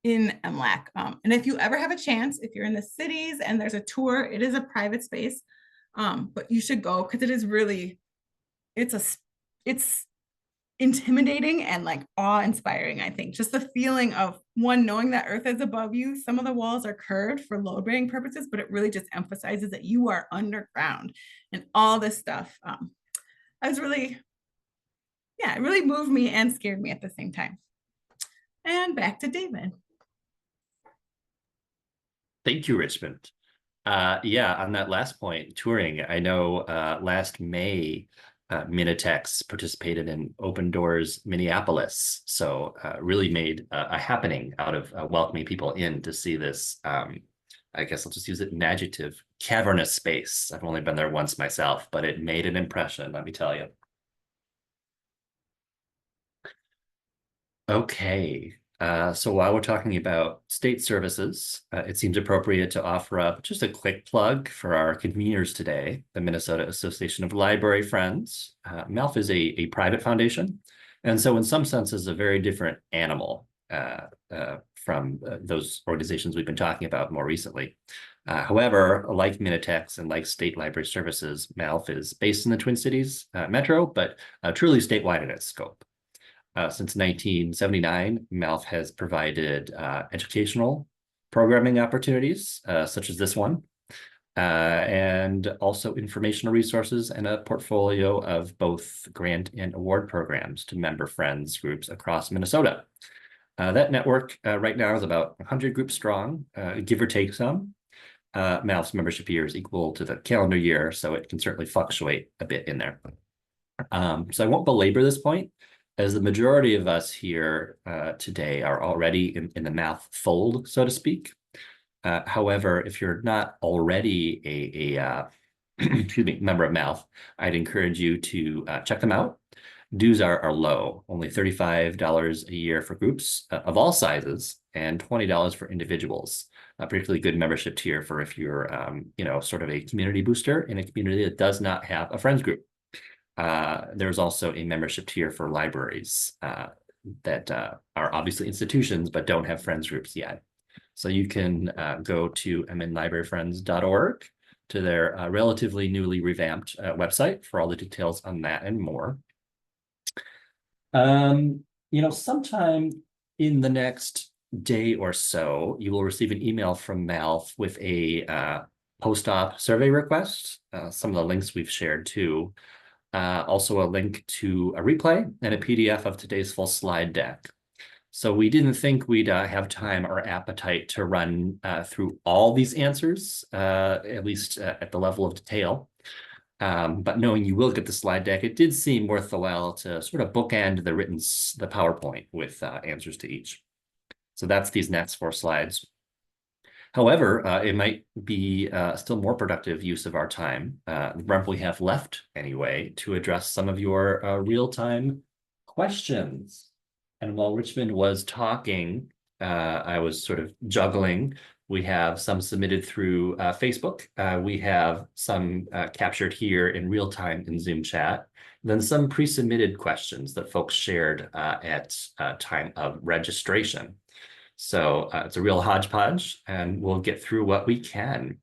MLAC. And if you ever have a chance, if you're in the cities and there's a tour, it is a private space, but you should go because it is really, it's intimidating and like awe-inspiring. I think just the feeling of one, knowing that Earth is above you. Some of the walls are curved for load bearing purposes, but it really just emphasizes that you are underground and all this stuff. I was really, it really moved me and scared me at the same time. And back to David. Thank you, Richmond. On that last point, touring, I know last May, Minitex participated in Open Doors Minneapolis. So really made a happening out of welcoming people in to see this, I guess I'll just use it an adjective, cavernous space. I've only been there once myself, but it made an impression, let me tell you. Okay, so while we're talking about state services, it seems appropriate to offer up just a quick plug for our conveners today, the Minnesota Association of Library Friends. MALF is a private foundation, and so in some senses a very different animal from those organizations we've been talking about more recently. However, like Minitex and like State Library Services, MALF is based in the Twin Cities metro, but truly statewide in its scope. Since 1979, MALF has provided educational programming opportunities, such as this one, and also informational resources and a portfolio of both grant and award programs to member friends groups across Minnesota. That network right now is about 100 groups strong, give or take some. MALF's membership year is equal to the calendar year, so it can certainly fluctuate a bit in there. So I won't belabor this point, as the majority of us here today are already in the MALF fold, so to speak. However, if you're not already a excuse me, member of MALF, I'd encourage you to check them out. Dues are low, only $35 a year for groups of all sizes and $20 for individuals. A particularly good membership tier for if you're, sort of a community booster in a community that does not have a friends group. There's also a membership tier for libraries that are obviously institutions but don't have friends groups yet. So you can go to mnlibraryfriends.org to their relatively newly revamped website for all the details on that and more. Sometime in the next day or so, you will receive an email from MALF with a post-op survey request, some of the links we've shared too. Also a link to a replay and a PDF of today's full slide deck. So we didn't think we'd have time or appetite to run through all these answers, at least at the level of detail. But knowing you will get the slide deck, it did seem worth the while to sort of bookend the PowerPoint with answers to each. So that's these next 4 slides. However, it might be still more productive use of our time, the rump we have left anyway, to address some of your real-time questions. And while Richmond was talking, I was sort of juggling We have some submitted through Facebook. We have some captured here in real time in Zoom chat. Then some pre-submitted questions that folks shared at time of registration. So it's a real hodgepodge, and we'll get through what we can.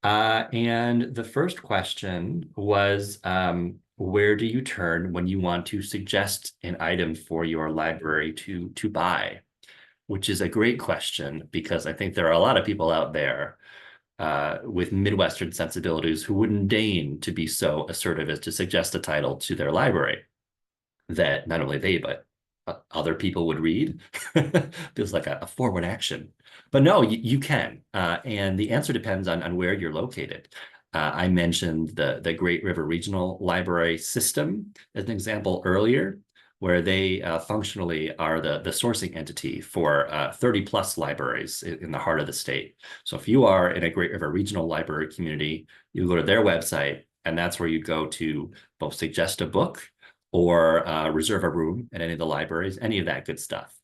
And the first question was, where do you turn when you want to suggest an item for your library to buy? Which is a great question, because I think there are a lot of people out there with Midwestern sensibilities who wouldn't deign to be so assertive as to suggest a title to their library that not only they, but other people would read. Feels like a forward action. But no, you can. And the answer depends on where you're located. I mentioned the Great River Regional Library System as an example earlier, where they functionally are the sourcing entity for 30 plus libraries in the heart of the state. So if you are in a Great River Regional Library community, you go to their website, and that's where you go to both suggest a book or reserve a room at any of the libraries, any of that good stuff.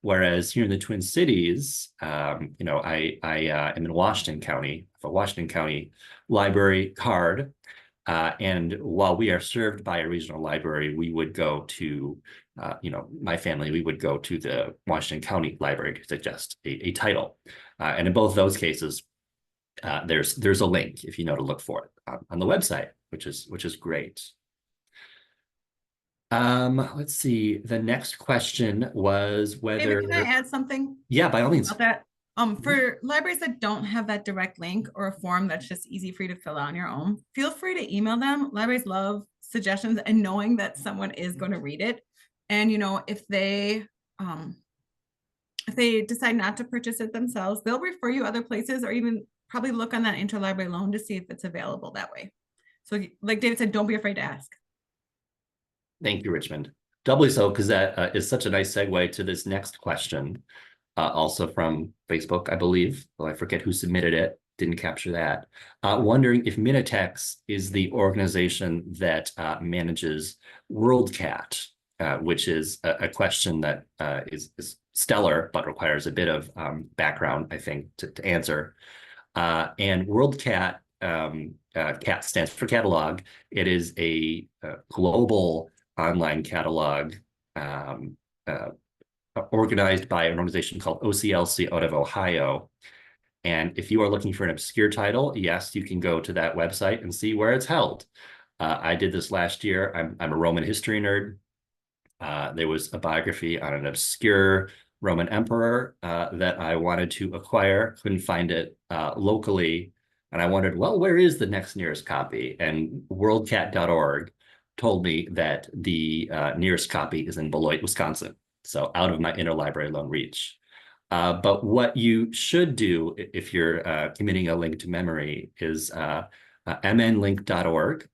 Whereas here in the Twin Cities, you know, I am in Washington County, a Washington County library card. And while we are served by a regional library, we would go to, you know, my family, we would go to the Washington County Library to suggest a title. And in both those cases, there's a link if you know to look for it on the website, which is great. Let's see. The next question was whether. David, can I add something Yeah, by all means. about that? For libraries that don't have that direct link or a form that's just easy for you to fill out on your own, feel free to email them. Libraries love suggestions and knowing that someone is going to read it. And you know, if they decide not to purchase it themselves, they'll refer you other places, or even probably look on that interlibrary loan to see if it's available that way. So like David said, don't be afraid to ask. Thank you, Richmond. Doubly so, because that is such a nice segue to this next question, also from Facebook, I believe. Well, I forget who submitted it, didn't capture that. Wondering if Minitex is the organization that manages WorldCat, which is a question that is stellar, but requires a bit of background, I think, to answer. And WorldCat, CAT stands for catalog. It is a global online catalog organized by an organization called OCLC out of Ohio. And if you are looking for an obscure title, yes, you can go to that website and see where it's held. I did this last year. I'm a Roman history nerd. There was a biography on an obscure Roman emperor that I wanted to acquire, couldn't find it locally. And I wondered, well, where is the next nearest copy? And worldcat.org told me that the nearest copy is in Beloit, Wisconsin. So out of my interlibrary loan reach. But what you should do if you're committing a link to memory is mnlink.org.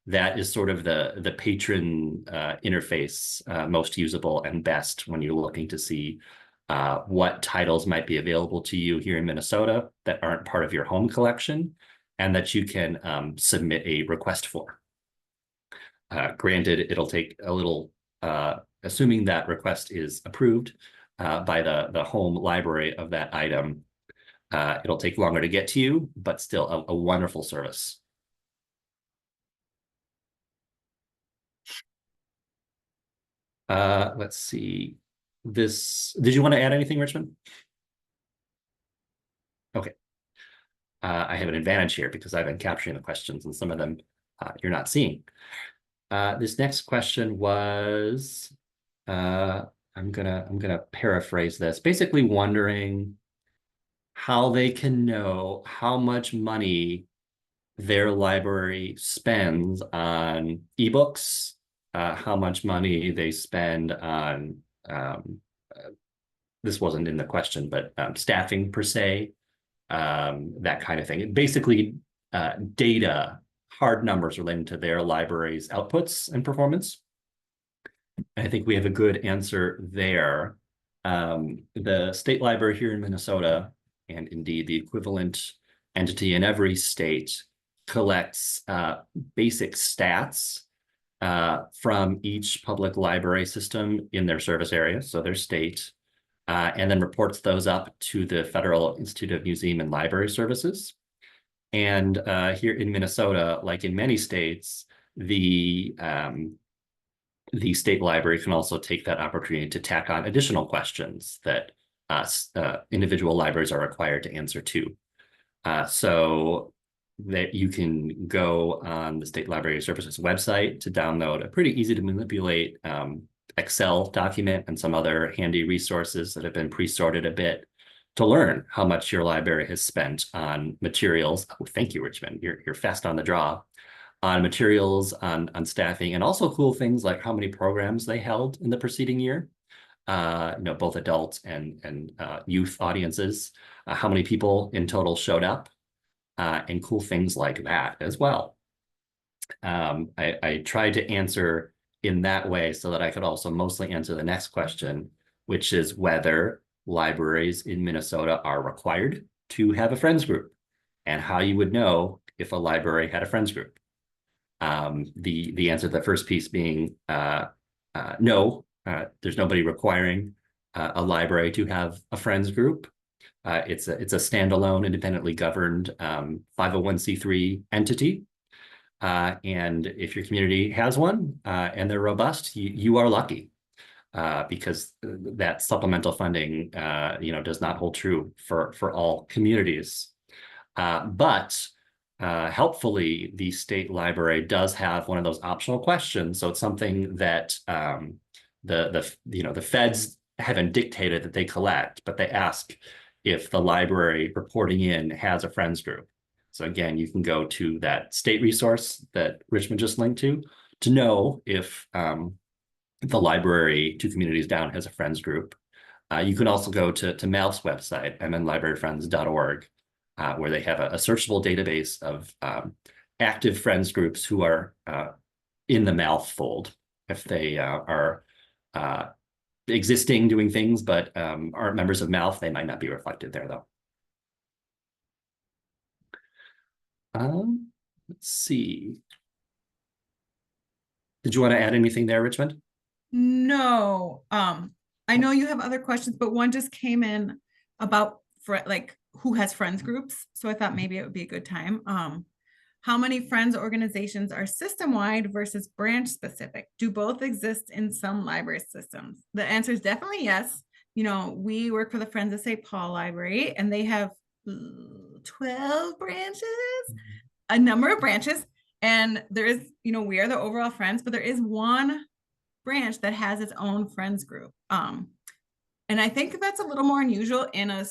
That is sort of the patron interface, most usable and best when you're looking to see what titles might be available to you here in Minnesota that aren't part of your home collection and that you can submit a request for. Granted, it'll take a little, assuming that request is approved by the home library of that item, it'll take longer to get to you, but still a wonderful service. Let's see. Did you want to add anything, Richmond? Okay. I have an advantage here because I've been capturing the questions and some of them you're not seeing. This next question was, I'm gonna paraphrase this, basically wondering how they can know how much money their library spends on ebooks, how much money they spend on, this wasn't in the question, but staffing per se, that kind of thing. Basically, data, hard numbers related to their library's outputs and performance. I think we have a good answer there. The state library here in Minnesota, and indeed the equivalent entity in every state, collects basic stats from each public library system in their service area, so their state, and then reports those up to the Federal Institute of Museum and Library Services. And here in Minnesota, like in many states, the state library can also take that opportunity to tack on additional questions that individual libraries are required to answer too. So that you can go on the State Library Services website to download a pretty easy to manipulate Excel document and some other handy resources that have been pre-sorted a bit to learn how much your library has spent on materials. Oh, thank you, Richmond. You're fast on the draw. On materials, on staffing, and also cool things like how many programs they held in the preceding year. Both adults and youth audiences, how many people in total showed up, and cool things like that as well. I tried to answer in that way so that I could also mostly answer the next question, which is whether libraries in Minnesota are required to have a friends group and how you would know if a library had a friends group. The answer to the first piece being no, there's nobody requiring a library to have a friends group. It's a standalone, independently governed 501c3 entity. And if your community has one and they're robust, you are lucky because that supplemental funding, does not hold true for all communities. But helpfully, the state library does have one of those optional questions. So it's something that the feds haven't dictated that they collect, but they ask if the library reporting in has a friends group. So again, you can go to that state resource that Richmond just linked to know if the library 2 communities down has a friends group. You can also go to MALF's website, mnlibraryfriends.org, where they have a searchable database of active friends groups who are in the MALF fold. If they are existing doing things but aren't members of MALF, they might not be reflected there though. Let's see. Did you want to add anything there, Richmond? No, I know you have other questions, but one just came in about like who has friends groups. So I thought maybe it would be a good time. How many friends organizations are system-wide versus branch specific? Do both exist in some library systems? The answer is definitely yes. We work for the Friends of St. Paul Library, and they have 12 branches, a number of branches. And there is, we are the overall friends, but there is one branch that has its own friends group. And I think that's a little more unusual in a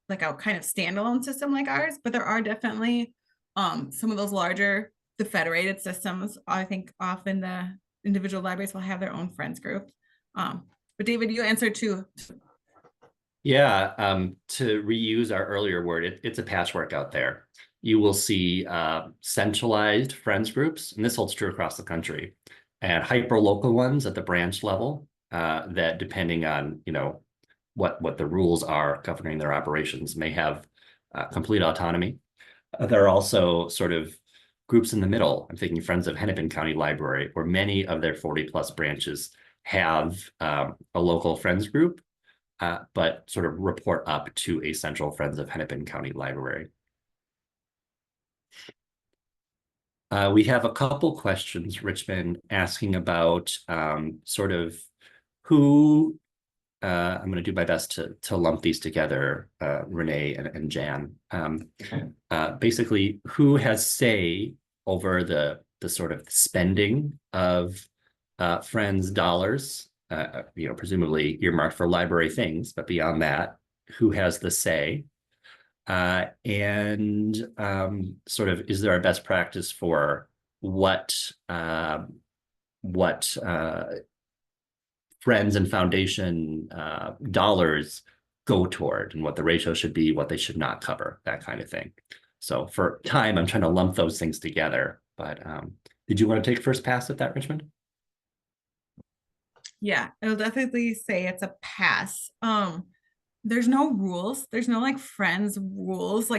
kind of standalone system like ours, but there are definitely some of those larger, the federated systems. I think often the individual libraries will have their own friends group. But David, you answered too. Yeah, to reuse our earlier word, it's a patchwork out there. You will see centralized friends groups, and this holds true across the country, and hyper-local ones at the branch level that, depending on what the rules are governing their operations, may have complete autonomy. There are also sort of groups in the middle. I'm thinking Friends of Hennepin County Library, where many of their 40+ branches have a local friends group, but sort of report up to a central Friends of Hennepin County Library. We have a couple questions, Richmond, asking about sort of who, I'm going to do my best to lump these together, Renee and Jan. Basically, who has say over the sort of spending of Friends dollars, presumably earmarked for library things, but beyond that, who has the say? And sort of, is there a best practice for what Friends and Foundation dollars go toward, and what the ratio should be, what they should not cover, that kind of thing. So for time, I'm trying to lump those things together. But did you want to take first pass at that, Richmond? Yeah, I'll definitely say it's a pass. There's no rules. There's no friends rules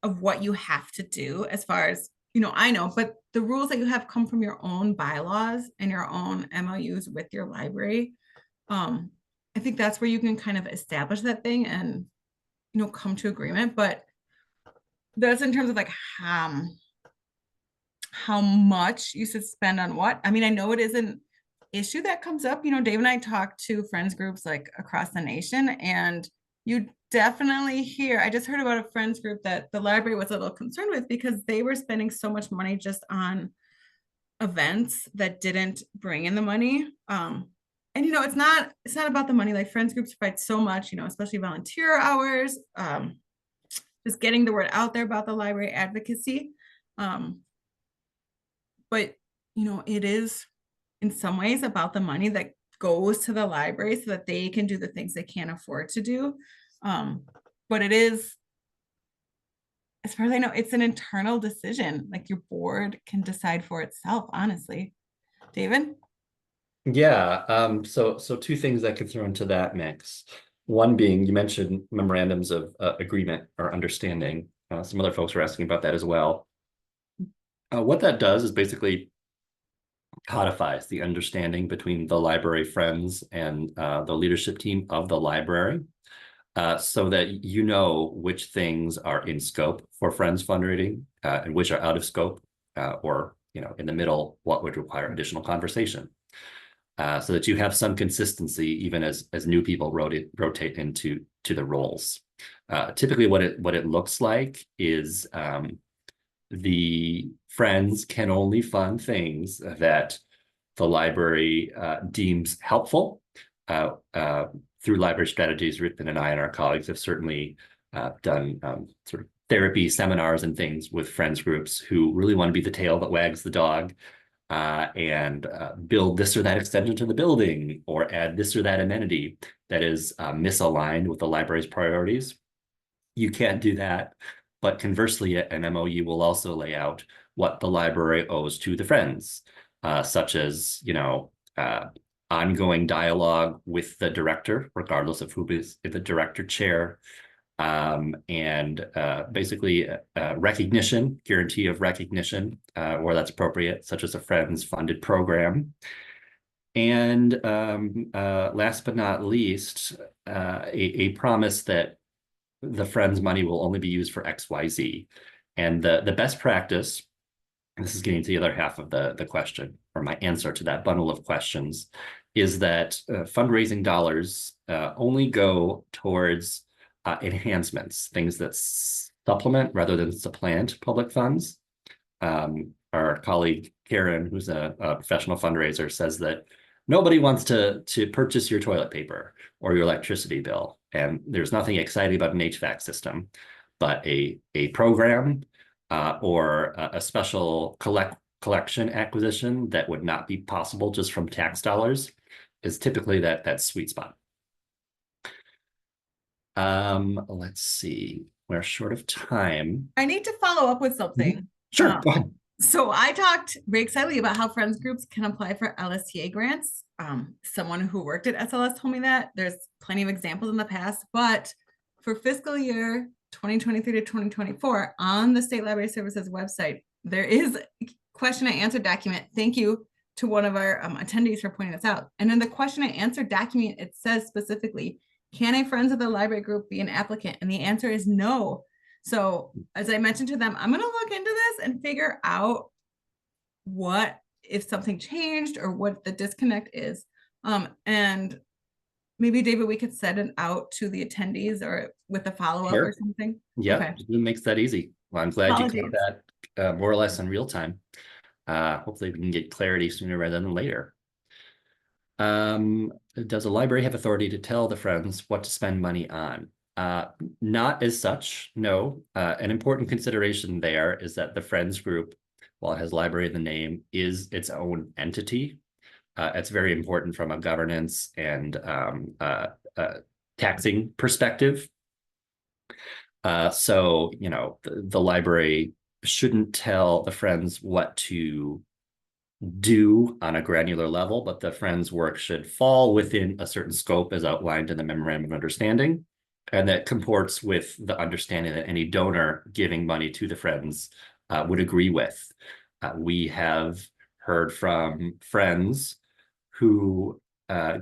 of what you have to do as far as, I know, but the rules that you have come from your own bylaws and your own MOUs with your library. I think that's where you can kind of establish that thing and, come to agreement. But that's in terms of like how much you should spend on what. I mean, I know it is an issue that comes up. Dave and I talk to friends groups like across the nation, and you definitely hear. I just heard about a friends group that the library was a little concerned with because they were spending so much money just on events that didn't bring in the money. And it's not about the money. Like friends groups provide so much, especially volunteer hours, just getting the word out there about the library advocacy. But it is in some ways about the money that goes to the library so that they can do the things they can't afford to do. But it is, as far as I know, it's an internal decision. Like your board can decide for itself, honestly. David? Yeah, so two things that could throw into that mix. One being, you mentioned memorandums of agreement or understanding. Some other folks were asking about that as well. What that does is basically codifies the understanding between the library friends and the leadership team of the library, so that you know which things are in scope for friends fundraising and which are out of scope, or in the middle, what would require additional conversation. So that you have some consistency even as new people rotate into the roles. Typically, what it looks like is the friends can only fund things that the library deems helpful. Through library strategies, Rippin and I and our colleagues have certainly done sort of therapy seminars and things with friends groups who really want to be the tail that wags the dog, and build this or that extension to the building or add this or that amenity that is misaligned with the library's priorities. You can't do that. But conversely, an MOU will also lay out what the library owes to the friends, such as, ongoing dialogue with the director, regardless of who is the director chair, and basically recognition, guarantee of recognition where that's appropriate, such as a Friends funded program. And last but not least, a promise that the Friends money will only be used for XYZ. And the best practice, and this is getting to the other half of the question, or my answer to that bundle of questions, is that fundraising dollars only go towards enhancements, things that supplement rather than supplant public funds. Our colleague Karen, who's a professional fundraiser, says that nobody wants to purchase your toilet paper or your electricity bill. And there's nothing exciting about an HVAC system, but a program or a special collection acquisition that would not be possible just from tax dollars is typically that sweet spot. Let's see. We're short of time. I need to follow up with something. Sure, go ahead. So I talked very excitedly about how friends groups can apply for LSTA grants. Someone who worked at SLS told me that there's plenty of examples in the past, but for fiscal year 2023 to 2024 on the State Library Services website, there is a question and answer document. Thank you to one of our attendees for pointing this out. And in the question and answer document, it says specifically, can a Friends of the Library group be an applicant? And the answer is no. So as I mentioned to them, I'm going to look into this and figure out what, if something changed or what the disconnect is. And maybe, David, we could send it out to the attendees or with a follow-up or something. Yeah, okay. It makes that easy. Well, I'm glad you caught that more or less in real time. Hopefully we can get clarity sooner rather than later. Does a library have authority to tell the friends what to spend money on? Not as such, no. An important consideration there is that the Friends group, while it has library in the name, is its own entity. It's very important from a governance and taxing perspective. So, the library shouldn't tell the Friends what to do on a granular level, but the Friends work should fall within a certain scope as outlined in the Memorandum of Understanding, and that comports with the understanding that any donor giving money to the Friends would agree with. We have heard from Friends who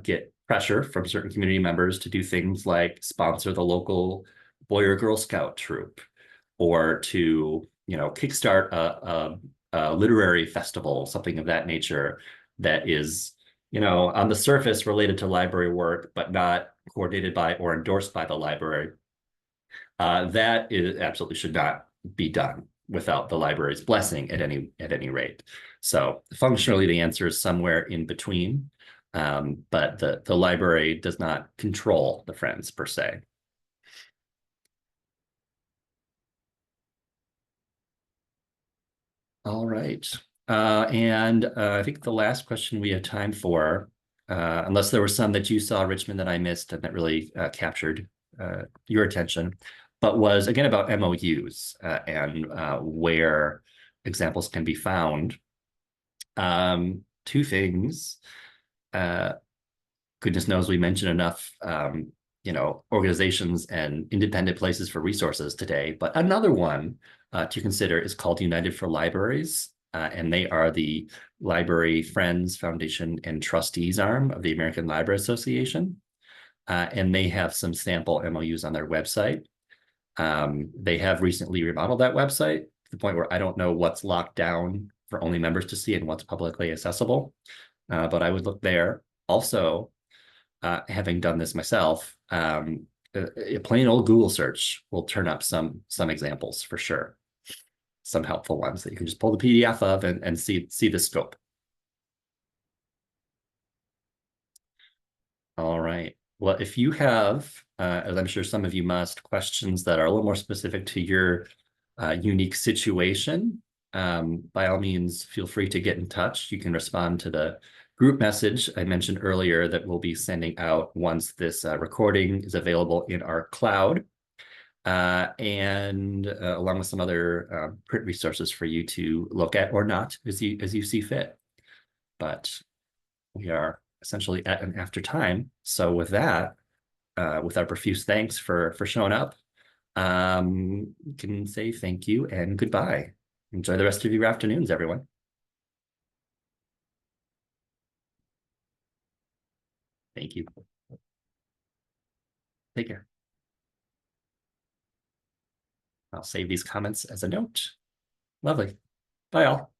get pressure from certain community members to do things like sponsor the local Boy or Girl Scout troop, or to, kickstart a literary festival, something of that nature that is, on the surface related to library work, but not coordinated by or endorsed by the library. That is absolutely should not be done without the library's blessing at any rate. So functionally, the answer is somewhere in between. But the library does not control the Friends per se. All right. And I think the last question we have time for, unless there were some that you saw, Richmond, that I missed and that really captured your attention, but was again about MOUs and where examples can be found. Two things. Goodness knows we mentioned enough, organizations and independent places for resources today. But another one to consider is called United for Libraries, and they are the Library Friends Foundation and Trustees arm of the American Library Association. And they have some sample MOUs on their website. They have recently remodeled that website to the point where I don't know what's locked down for only members to see and what's publicly accessible. But I would look there. Also, having done this myself, a plain old Google search will turn up some examples for sure. Some helpful ones that you can just pull the PDF of and see the scope. All right. Well, if you have, as I'm sure some of you must, questions that are a little more specific to your unique situation, by all means, feel free to get in touch. You can respond to the group message I mentioned earlier that we'll be sending out once this recording is available in our cloud, and along with some other print resources for you to look at or not as you see fit. But we are essentially at an after time. So with that, with our profuse thanks for showing up, can say thank you and goodbye. Enjoy the rest of your afternoons, everyone. Thank you. Take care. I'll save these comments as a note. Lovely. Bye all.